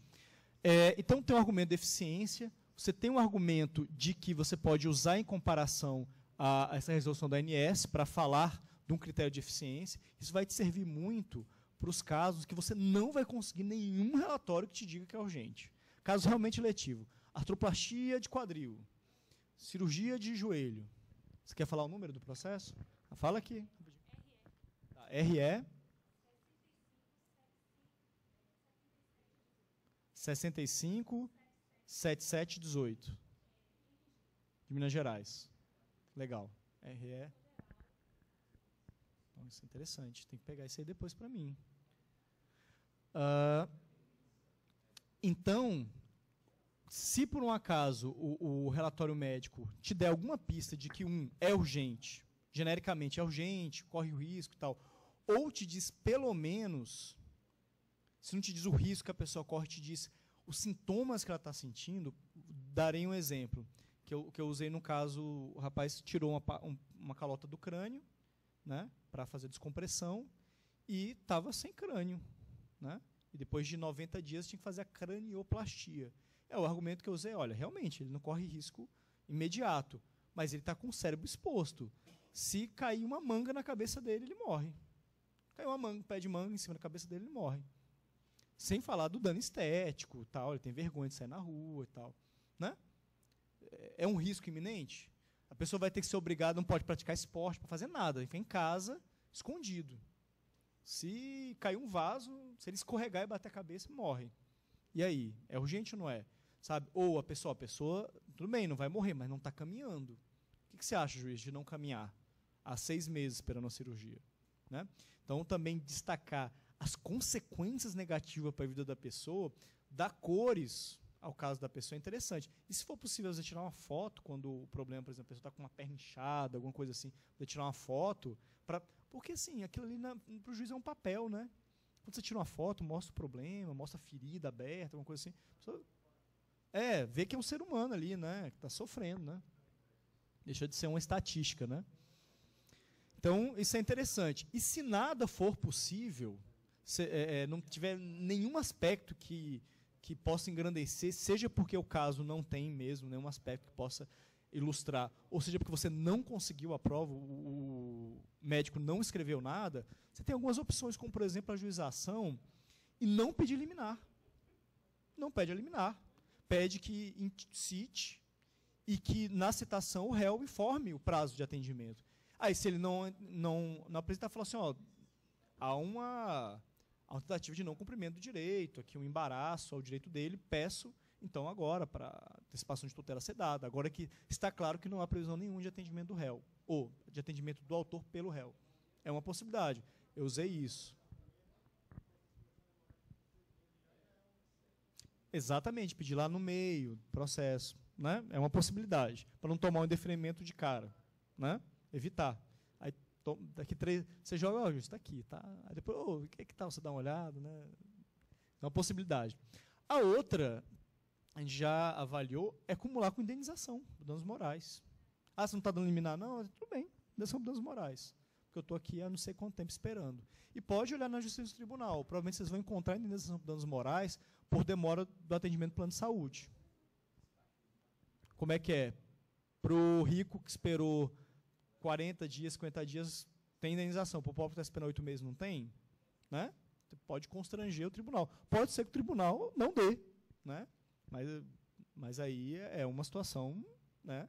Então, tem um argumento de eficiência, você tem um argumento de que você pode usar em comparação a essa resolução da ANS para falar de um critério de eficiência. Isso vai te servir muito para os casos que você não vai conseguir nenhum relatório que te diga que é urgente. Caso realmente letivo. Artroplastia de quadril. Cirurgia de joelho. Você quer falar o número do processo? Fala aqui. Tá, RE 65 7718 de Minas Gerais. Legal. RE. Então, isso é interessante. Tem que pegar isso aí depois para mim. Então, se por um acaso o relatório médico te der alguma pista de que é urgente, genericamente é urgente, corre o risco e tal, ou te diz pelo menos, se não te diz o risco que a pessoa corre, te diz os sintomas que ela está sentindo, darei um exemplo, que eu usei no caso, o rapaz tirou uma calota do crânio, né, para fazer descompressão, e estava sem crânio, né? E depois de 90 dias tinha que fazer a cranioplastia. É o argumento que eu usei, olha, realmente, ele não corre risco imediato, mas ele está com o cérebro exposto. Se cair uma manga na cabeça dele, ele morre. Caiu um pé de manga em cima da cabeça dele, ele morre. Sem falar do dano estético, tal, ele tem vergonha de sair na rua e tal. Né? É um risco iminente? A pessoa vai ter que ser obrigada, não pode praticar esporte, para fazer nada, fica em casa, escondido. Se cair um vaso, se ele escorregar e bater a cabeça, morre. E aí, é urgente ou não é? Sabe? Ou a pessoa, tudo bem, não vai morrer, mas não está caminhando. O que você acha, juiz, de não caminhar há 6 meses esperando a cirurgia? Né? Então, também destacar as consequências negativas para a vida da pessoa, dar cores ao caso da pessoa é interessante. E se for possível você tirar uma foto, quando o problema, por exemplo, a pessoa está com uma perna inchada, alguma coisa assim, você tirar uma foto, porque assim, aquilo ali para o juiz é um papel, né? Quando você tira uma foto, mostra o problema, mostra a ferida aberta, alguma coisa assim. Pessoa, vê que é um ser humano ali, né? Que está sofrendo, né? Deixa de ser uma estatística, né? Então, isso é interessante. E se nada for possível, não tiver nenhum aspecto que possa engrandecer, seja porque o caso não tem mesmo nenhum aspecto que possa ilustrar, ou seja porque você não conseguiu a prova, o médico não escreveu nada, você tem algumas opções, como, por exemplo, a ajuização e não pedir liminar. Não pede a liminar. Pede que cite e que, na citação, o réu informe o prazo de atendimento. Aí, se ele não apresentar, fala assim, ó, há uma tentativa de não cumprimento do direito, aqui um embaraço ao direito dele, peço, então, agora, para antecipação de tutela ser dada, agora que está claro que não há previsão nenhuma de atendimento do réu, ou de atendimento do autor pelo réu. É uma possibilidade. Eu usei isso. Exatamente, pedir lá no meio do processo. Né? É uma possibilidade, para não tomar um indeferimento de cara. né? Evitar. Aí, daqui 3, você joga, ó, está aqui, tá? Aí depois, o que tal você dar uma olhada, né? É uma possibilidade. A outra, a gente já avaliou, é acumular com indenização, danos morais. Ah, você não está dando liminar? Não, tudo bem, indenização por danos morais. Porque eu estou aqui há não sei quanto tempo esperando. E pode olhar na justiça do tribunal. Provavelmente vocês vão encontrar indenização por danos morais por demora do atendimento do plano de saúde. Como é que é? Para o rico que esperou 40 dias, 50 dias, tem indenização. Para o pobre que está esperando 8 meses, não tem? Né? Você pode constranger o tribunal. Pode ser que o tribunal não dê. Né? Mas aí é uma situação, né?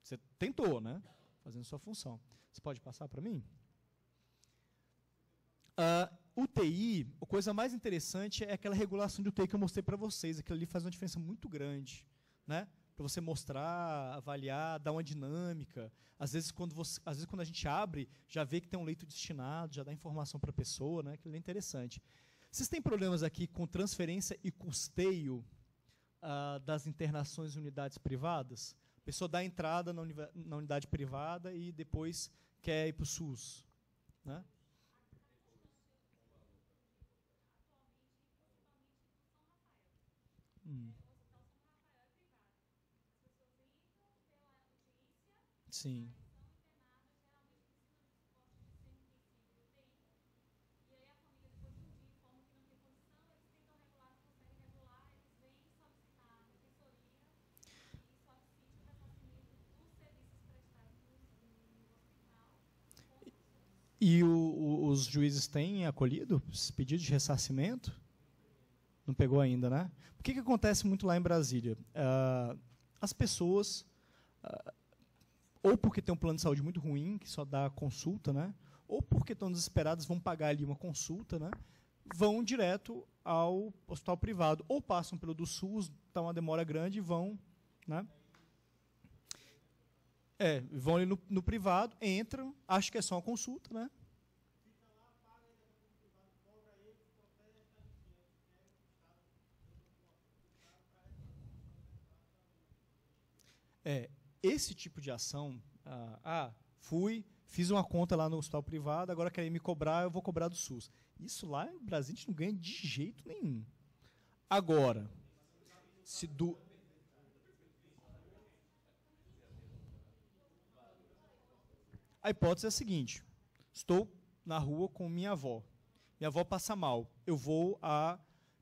Você tentou, né? Fazendo sua função. Você pode passar para mim? UTI, a coisa mais interessante é aquela regulação de UTI que eu mostrei para vocês. Aquilo ali faz uma diferença muito grande, né? Para você mostrar, avaliar, dar uma dinâmica. Às vezes, quando a gente abre, já vê que tem um leito destinado, já dá informação para a pessoa, né? Aquilo é interessante. Vocês têm problemas aqui com transferência e custeio das internações em unidades privadas? A pessoa dá entrada na unidade privada e depois quer ir para o SUS, né? Sim. E os juízes têm acolhido esse pedido de ressarcimento? Não pegou ainda, né? O que acontece muito lá em Brasília? As pessoas, ou porque tem um plano de saúde muito ruim, que só dá consulta, né? Ou porque estão desesperadas, vão pagar ali uma consulta, né? Vão direto ao hospital privado. Ou passam pelo do SUS, está uma demora grande, e vão, né? Vão ali no privado, entram, acham que é só uma consulta, né? Esse tipo de ação, fiz uma conta lá no hospital privado, agora querem me cobrar, eu vou cobrar do SUS. Isso lá em Brasília a gente não ganha de jeito nenhum. Agora, a hipótese é a seguinte: estou na rua com minha avó passa mal, eu vou à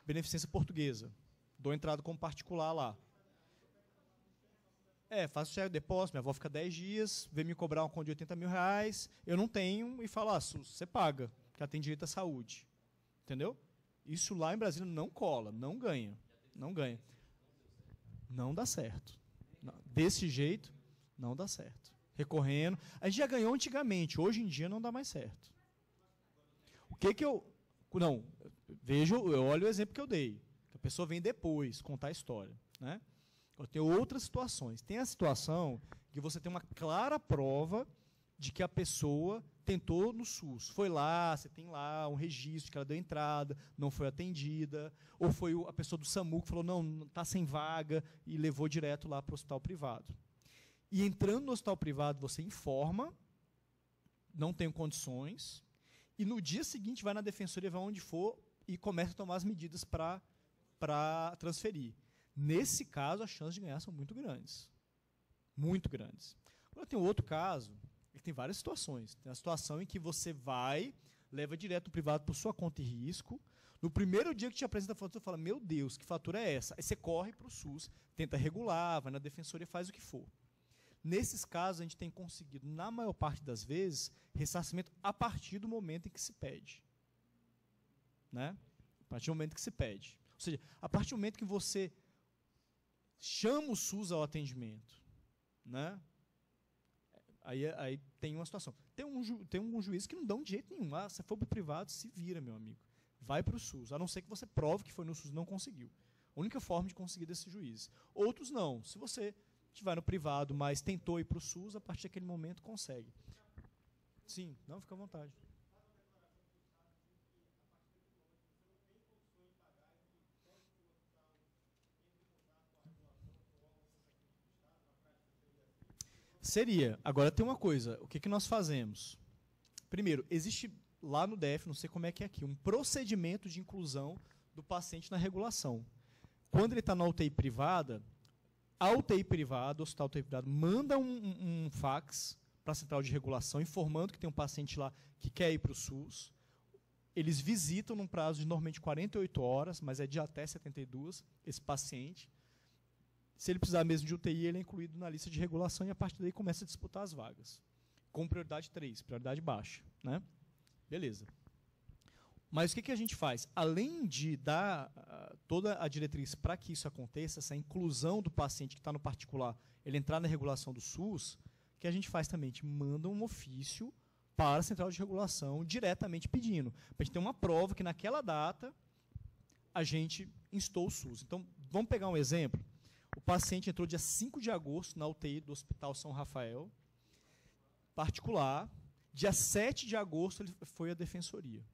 Beneficência Portuguesa, dou entrada como particular lá. Faço cheque de depósito, minha avó fica 10 dias, vem me cobrar uma conta de 80 mil reais, eu não tenho, e fala, SUS, você paga, porque ela tem direito à saúde. Entendeu? Isso lá em Brasília não cola, não ganha. Não ganha. Não dá certo. Desse jeito, não dá certo. Recorrendo. A gente já ganhou antigamente, hoje em dia não dá mais certo. O que eu... Não, eu olho o exemplo que eu dei. A pessoa vem depois contar a história. Né? Eu tenho outras situações. Tem a situação que você tem uma clara prova de que a pessoa tentou no SUS. Foi lá, você tem lá um registro que ela deu entrada, não foi atendida, ou foi a pessoa do SAMU que falou, não, está sem vaga, e levou direto lá para o hospital privado. E entrando no hospital privado, você informa, não tenho condições, e no dia seguinte vai na defensoria, vai onde for, e começa a tomar as medidas para transferir. Nesse caso, as chances de ganhar são muito grandes. Muito grandes. Agora tem outro caso, que tem várias situações. Tem a situação em que você vai, leva direto o privado por sua conta e risco. No primeiro dia que te apresenta a fatura, você fala, meu Deus, que fatura é essa? Aí você corre para o SUS, tenta regular, vai na defensoria, faz o que for. Nesses casos, a gente tem conseguido, na maior parte das vezes, ressarcimento a partir do momento em que se pede. Né? A partir do momento que se pede. Ou seja, a partir do momento que você chama o SUS ao atendimento, né? Aí tem uma situação. Tem um juiz que não dá de jeito nenhum. Se for para o privado, se vira, meu amigo. Vai para o SUS, a não ser que você prove que foi no SUS e não conseguiu. A única forma de conseguir desse juiz. Outros não. Se você estiver no privado, mas tentou ir para o SUS, a partir daquele momento consegue. Sim, não, fica à vontade. Seria. Agora tem uma coisa, o que, que nós fazemos? Primeiro, existe lá no DF, não sei como é que é aqui, um procedimento de inclusão do paciente na regulação. Quando ele está na UTI privada, a UTI privada, o hospital UTI privado, manda um fax para a central de regulação, informando que tem um paciente lá que quer ir para o SUS. Eles visitam num prazo de normalmente 48 horas, mas é de até 72, esse paciente. Se ele precisar mesmo de UTI, ele é incluído na lista de regulação e a partir daí começa a disputar as vagas. Com prioridade 3, prioridade baixa. Né? Beleza. Mas o que, que a gente faz? Além de dar toda a diretriz para que isso aconteça, essa inclusão do paciente que está no particular, ele entrar na regulação do SUS, o que a gente faz também? A gente manda um ofício para a central de regulação diretamente pedindo. Para a gente ter uma prova que naquela data a gente instou o SUS. Então, vamos pegar um exemplo. O paciente entrou dia 5 de agosto na UTI do Hospital São Rafael, particular. Dia 7 de agosto ele foi à defensoria.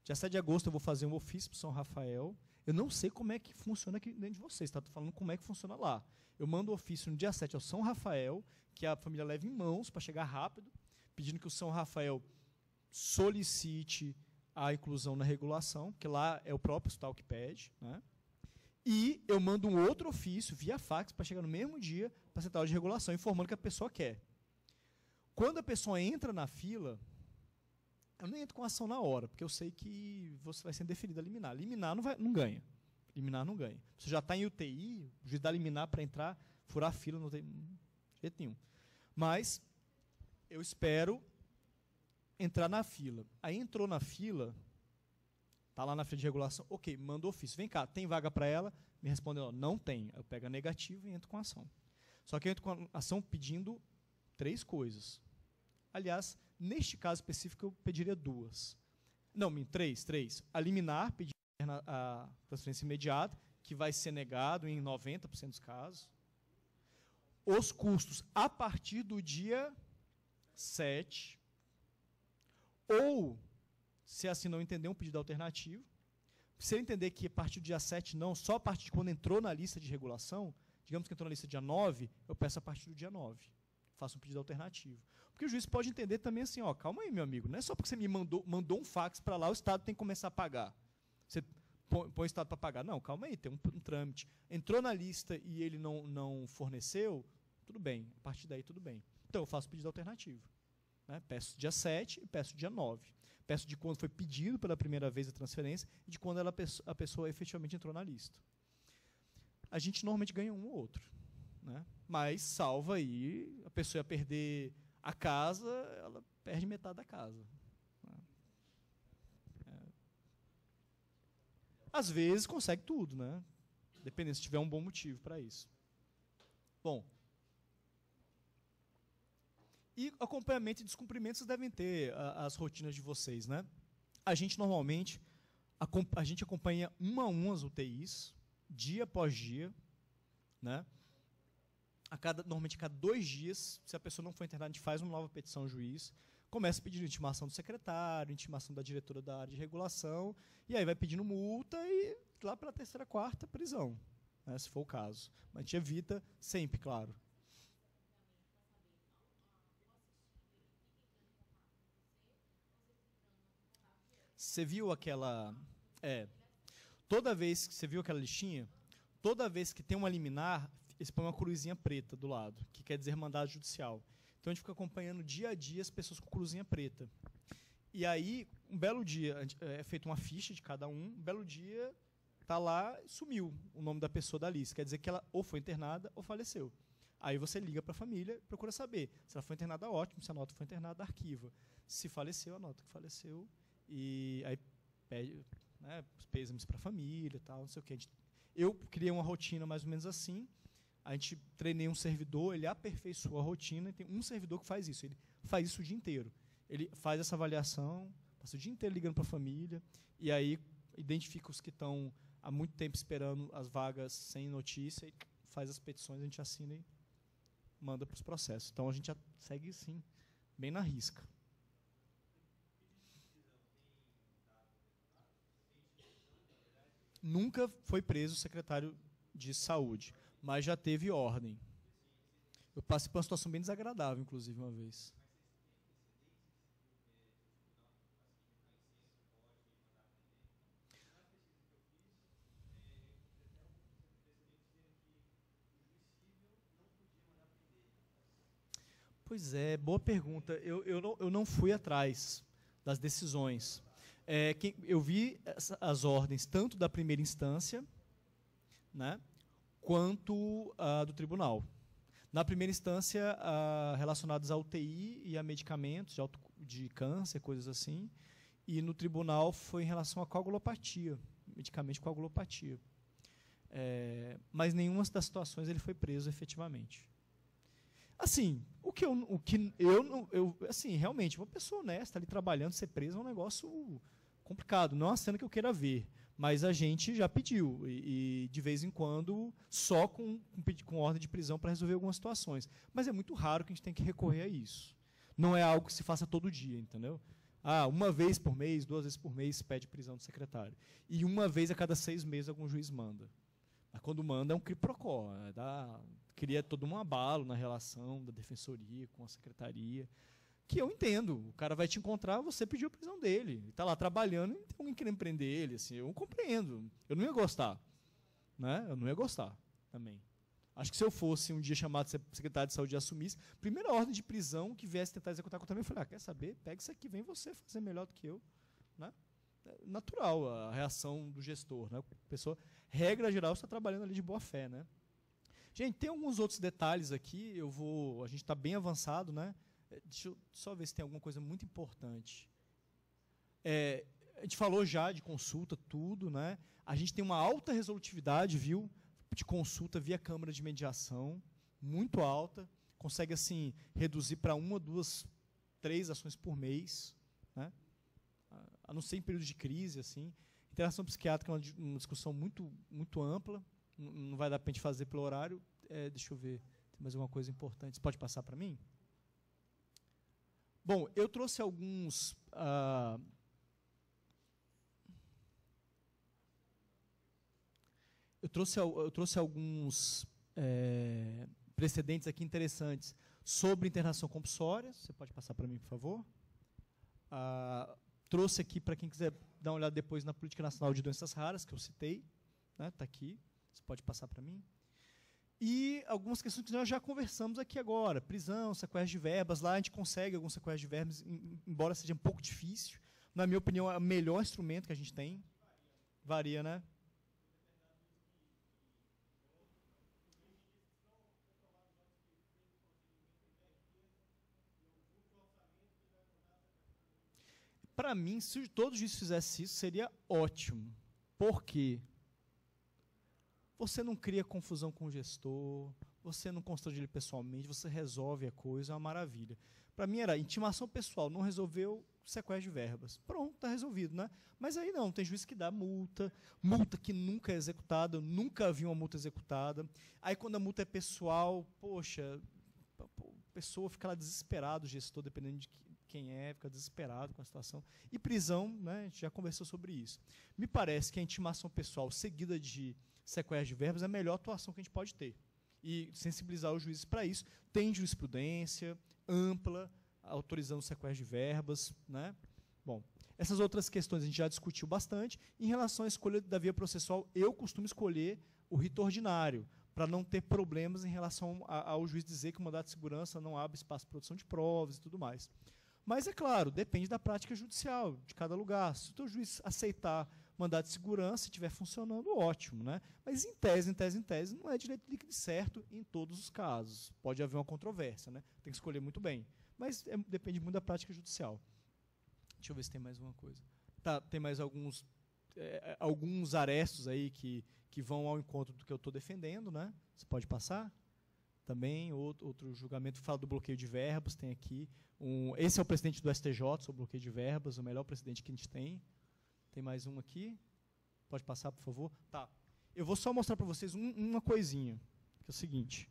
Dia 7 de agosto eu vou fazer um ofício para o São Rafael. Eu não sei como é que funciona aqui dentro de vocês, tá? Estou falando como é que funciona lá. Eu mando o ofício no dia 7 ao São Rafael, que a família leva em mãos para chegar rápido, pedindo que o São Rafael solicite a inclusão na regulação, que lá é o próprio hospital que pede, né? E eu mando um outro ofício via fax para chegar no mesmo dia para a central de regulação, informando que a pessoa quer. Quando a pessoa entra na fila, eu nem entro com ação na hora, porque eu sei que você vai ser deferido a liminar. Liminar não ganha. Liminar não ganha. Você já está em UTI, o juiz dá liminar para entrar, furar a fila, não tem jeito nenhum. Mas eu espero entrar na fila. Aí entrou na fila, está lá na fila de regulação, ok, mandou ofício. Vem cá, tem vaga para ela? Me respondeu, não tem. Eu pego a negativa e entro com a ação. Só que eu entro com a ação pedindo 3 coisas. Aliás, neste caso específico, eu pediria 2. Não, 3. A liminar, pedir a transferência imediata, que vai ser negado em 90% dos casos. Os custos a partir do dia 7. Ou, se assim não entender, um pedido alternativo. Se ele entender que a partir do dia 7 não, só a partir de quando entrou na lista de regulação, digamos que entrou na lista dia 9, eu peço a partir do dia 9. Faço um pedido alternativo. Porque o juiz pode entender também assim, ó, calma aí, meu amigo, não é só porque você me mandou um fax para lá, o Estado tem que começar a pagar. Você põe o Estado para pagar. Não, calma aí, tem um trâmite. Entrou na lista e ele não forneceu, tudo bem, a partir daí tudo bem. Então eu faço pedido alternativo. Né? Peço dia 7 e peço dia 9. Peço de quando foi pedido pela primeira vez a transferência e de quando a pessoa efetivamente entrou na lista. A gente normalmente ganha um ou outro. Né? Mas salva aí, a pessoa ia perder a casa, ela perde metade da casa. Né? Às vezes consegue tudo, né? Dependendo se tiver um bom motivo para isso. Bom, e acompanhamento e descumprimento vocês devem ter as rotinas de vocês, né? A gente normalmente acompanha 1 a 1 as UTIs, dia após dia, né? Normalmente a cada 2 dias, se a pessoa não for internada, a gente faz uma nova petição ao juiz, começa pedindo intimação do secretário, intimação da diretora da área de regulação, e aí vai pedindo multa e lá pela 3ª, 4ª, prisão, né, se for o caso. Mas a gente evita sempre, claro. Você viu aquela... toda vez que você viu aquela listinha, toda vez que tem uma liminar, eles põem uma cruzinha preta do lado, que quer dizer mandado judicial. Então a gente fica acompanhando dia a dia as pessoas com cruzinha preta. E aí, um belo dia, é feita uma ficha de cada um belo dia, está lá, sumiu o nome da pessoa da lista. Quer dizer que ela ou foi internada ou faleceu. Aí você liga para a família, procura saber. Se ela foi internada, ótimo. Se a nota foi internada, arquiva. Se faleceu, a nota que faleceu. E aí pede, né, os pêsames para a família, tal, não sei o quê. Eu criei uma rotina mais ou menos assim. A gente treinei um servidor, ele aperfeiçoou a rotina, e tem um servidor que faz isso. Ele faz isso o dia inteiro. Ele faz essa avaliação, passa o dia inteiro ligando para a família, e aí identifica os que estão há muito tempo esperando as vagas sem notícia, e faz as petições, a gente assina e manda para os processos. Então a gente já segue, sim, bem na risca. Nunca foi preso o secretário de saúde, mas já teve ordem. Eu passei por uma situação bem desagradável, inclusive, uma vez. Pois é, boa pergunta. Eu não fui atrás das decisões. Eu vi as ordens tanto da primeira instância, né, quanto do tribunal. Na primeira instância, relacionadas à UTI e a medicamentos de câncer, coisas assim. E no tribunal foi em relação à coagulopatia, medicamento de coagulopatia. Mas nenhuma das situações ele foi preso efetivamente. Assim, assim, realmente, uma pessoa honesta ali trabalhando, ser preso é um negócio complicado. Não é uma cena que eu queira ver, mas a gente já pediu, e de vez em quando, só com ordem de prisão para resolver algumas situações. Mas é muito raro que a gente tenha que recorrer a isso. Não é algo que se faça todo dia, entendeu? Uma vez por mês, 2 vezes por mês, pede prisão do secretário. E uma vez a cada 6 meses algum juiz manda. Mas quando manda é um quiprocó, cria todo um abalo na relação da defensoria com a secretaria, que eu entendo. O cara vai te encontrar, você pediu a prisão dele. Ele está lá trabalhando e tem alguém querendo prender ele. Assim, eu compreendo. Eu não ia gostar. Né? Eu não ia gostar também. Acho que se eu fosse um dia chamado secretário de saúde e assumisse, primeira ordem de prisão que viesse tentar executar contra mim, eu falei, quer saber? Pega isso aqui, vem você fazer melhor do que eu. Né? É natural a reação do gestor. Né? A pessoa, regra geral, está trabalhando ali de boa fé. Né? Gente, tem alguns outros detalhes aqui, a gente está bem avançado, né? Deixa eu só ver se tem alguma coisa muito importante. A gente falou já de consulta, tudo, né? A gente tem uma alta resolutividade, viu? De consulta via câmara de mediação, muito alta, consegue assim reduzir para 1, 2, 3 ações por mês, né? A não ser em período de crise, assim. Interação psiquiátrica é uma discussão muito, muito ampla, não vai dar para a gente fazer pelo horário. Deixa eu ver, tem mais alguma coisa importante. Você pode passar para mim? Bom, eu trouxe alguns... eu trouxe alguns precedentes aqui interessantes sobre internação compulsória. Você pode passar para mim, por favor? Trouxe aqui, para quem quiser dar uma olhada depois, na Política Nacional de Doenças Raras, que eu citei. Está aqui. Você pode passar para mim? E algumas questões que nós já conversamos aqui agora. Prisão, sequestro de verbas. Lá a gente consegue alguns sequestros de verbas, embora seja um pouco difícil. Na minha opinião, é o melhor instrumento que a gente tem. Varia, né? Para mim, se todos juízes fizessem isso, seria ótimo. Por quê? Você não cria confusão com o gestor, você não constrange ele pessoalmente, você resolve a coisa, é uma maravilha. Para mim era intimação pessoal, não resolveu, sequestro de verbas. Pronto, está resolvido, né? Mas aí não, tem juiz que dá multa, multa que nunca é executada, eu nunca vi uma multa executada. Aí quando a multa é pessoal, poxa, a pessoa fica lá desesperado, o gestor, dependendo de quem fica desesperado com a situação. E prisão, né, a gente já conversou sobre isso. Me parece que a intimação pessoal seguida de sequestro de verbas é a melhor atuação que a gente pode ter. E sensibilizar os juízes para isso. Tem jurisprudência ampla, autorizando o sequestro de verbas. Né? Bom, essas outras questões a gente já discutiu bastante. Em relação à escolha da via processual, eu costumo escolher o rito ordinário, para não ter problemas em relação ao juiz dizer que o mandado de segurança não abre espaço para produção de provas e tudo mais. Mas, é claro, depende da prática judicial de cada lugar. Se o teu juiz aceitar mandado de segurança e estiver funcionando, ótimo. Né? Mas, em tese, não é direito líquido certo em todos os casos. Pode haver uma controvérsia, né? Tem que escolher muito bem. Mas depende muito da prática judicial. Deixa eu ver se tem mais uma coisa. Tá, tem mais alguns arestos aí que vão ao encontro do que eu estou defendendo. Né? Você pode passar? Também, outro julgamento fala do bloqueio de verbas, tem aqui. Esse é o presidente do STJ, sobre o bloqueio de verbas, o melhor presidente que a gente tem. Tem mais um aqui. Pode passar, por favor? Tá. Eu vou só mostrar para vocês uma coisinha, que é o seguinte.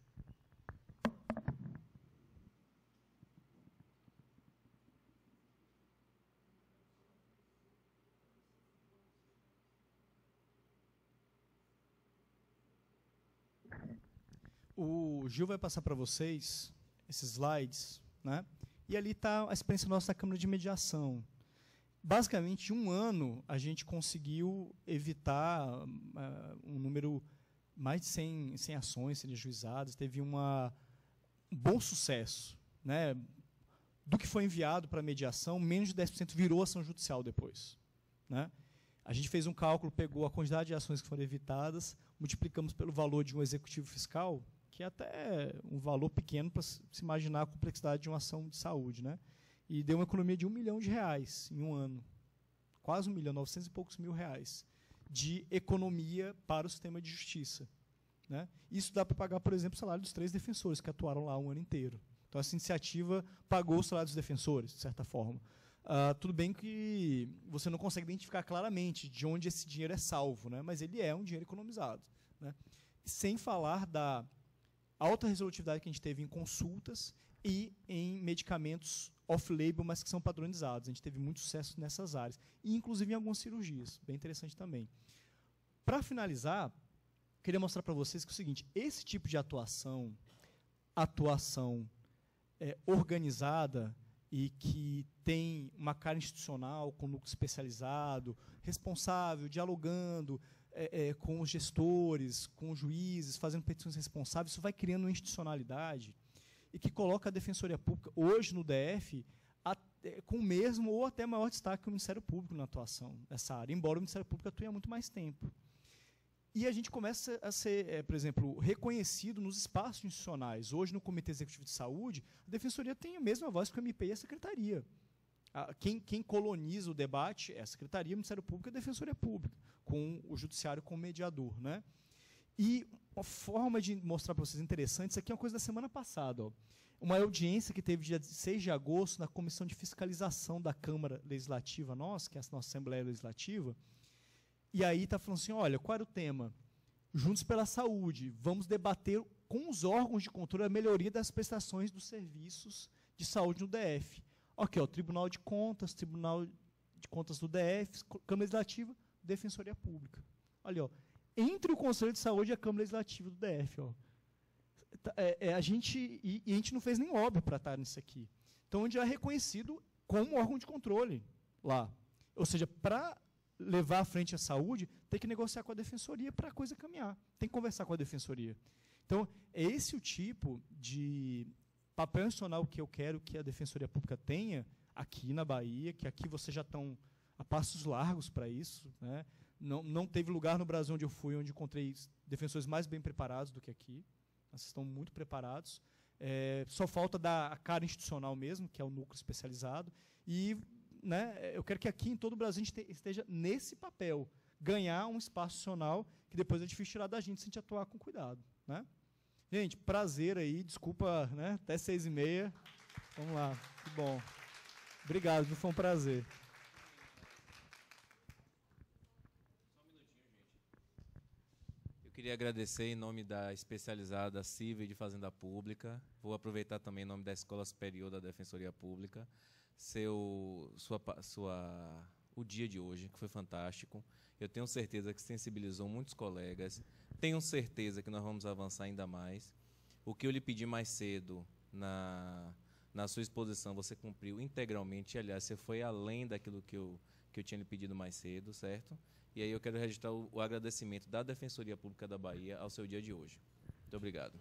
O Gil vai passar para vocês esses slides, né? E ali está a experiência nossa da Câmara de Mediação. Basicamente, em um ano, a gente conseguiu evitar um número, mais de 100 ações serem ajuizadas, teve um bom sucesso, né? Do que foi enviado para a mediação, menos de 10% virou ação judicial depois, né? A gente fez um cálculo, pegou a quantidade de ações que foram evitadas, multiplicamos pelo valor de um executivo fiscal, que é até um valor pequeno para se imaginar a complexidade de uma ação de saúde, né? E deu uma economia de R$1 milhão em um ano. Quase 1 milhão, 900 e poucos mil reais de economia para o sistema de justiça, né? Isso dá para pagar, por exemplo, o salário dos 3 defensores que atuaram lá um ano inteiro. Então, essa iniciativa pagou o salário dos defensores, de certa forma. Tudo bem que você não consegue identificar claramente de onde esse dinheiro é salvo, né? Mas ele é um dinheiro economizado, né? Sem falar da alta resolutividade que a gente teve em consultas e em medicamentos off-label, mas que são padronizados. A gente teve muito sucesso nessas áreas, e inclusive em algumas cirurgias, bem interessante também. Para finalizar, queria mostrar para vocês que é o seguinte, esse tipo de atuação organizada e que tem uma cara institucional, com núcleo especializado, responsável, dialogando com os gestores, com os juízes, fazendo petições responsáveis, isso vai criando uma institucionalidade e que coloca a Defensoria Pública, hoje no DF, com o mesmo ou até maior destaque que o Ministério Público na atuação nessa área, embora o Ministério Público atue há muito mais tempo. E a gente começa a ser, por exemplo, reconhecido nos espaços institucionais. Hoje, no Comitê Executivo de Saúde, a Defensoria tem a mesma voz que o MP e a Secretaria. Quem coloniza o debate é a Secretaria, o Ministério Público e a Defensoria Pública, com o Judiciário como mediador, né? E uma forma de mostrar para vocês interessante, isso aqui é uma coisa da semana passada. Ó. Uma audiência que teve dia 6 de agosto na Comissão de Fiscalização da Câmara Legislativa nossa, que é a nossa Assembleia Legislativa, e aí está falando assim, olha, qual era o tema? Juntos pela Saúde, vamos debater com os órgãos de controle a melhoria das prestações dos serviços de saúde no DF. Ok, o Tribunal de Contas do DF, Câmara Legislativa, Defensoria Pública. Olha, ó, entre o Conselho de Saúde e a Câmara Legislativa do DF. Ó. A gente não fez nem óbvio para estar nisso aqui. Então, onde é reconhecido como órgão de controle lá. Ou seja, para levar à frente a saúde, tem que negociar com a Defensoria para a coisa caminhar. Tem que conversar com a Defensoria. Então, é esse o tipo de papel institucional que eu quero que a Defensoria Pública tenha aqui na Bahia, que aqui vocês já estão a passos largos para isso, né? Não teve lugar no Brasil onde eu fui, onde encontrei defensores mais bem preparados do que aqui. Vocês estão muito preparados. Só falta dar a cara institucional mesmo, que é o núcleo especializado. E, né, eu quero que aqui em todo o Brasil a gente esteja nesse papel, ganhar um espaço institucional que depois é difícil tirar da gente se a gente atuar com cuidado. Né? Gente, prazer aí, desculpa, né, até 6h30. Vamos lá, que bom. Obrigado, foi um prazer. Queria agradecer em nome da especializada Civil de Fazenda Pública. Vou aproveitar também em nome da Escola Superior da Defensoria Pública. O dia de hoje, que foi fantástico. Eu tenho certeza que sensibilizou muitos colegas. Tenho certeza que nós vamos avançar ainda mais. O que eu lhe pedi mais cedo na sua exposição, você cumpriu integralmente. Aliás, você foi além daquilo que eu tinha lhe pedido mais cedo, certo? E aí eu quero registrar o agradecimento da Defensoria Pública da Bahia ao seu dia de hoje. Muito obrigado.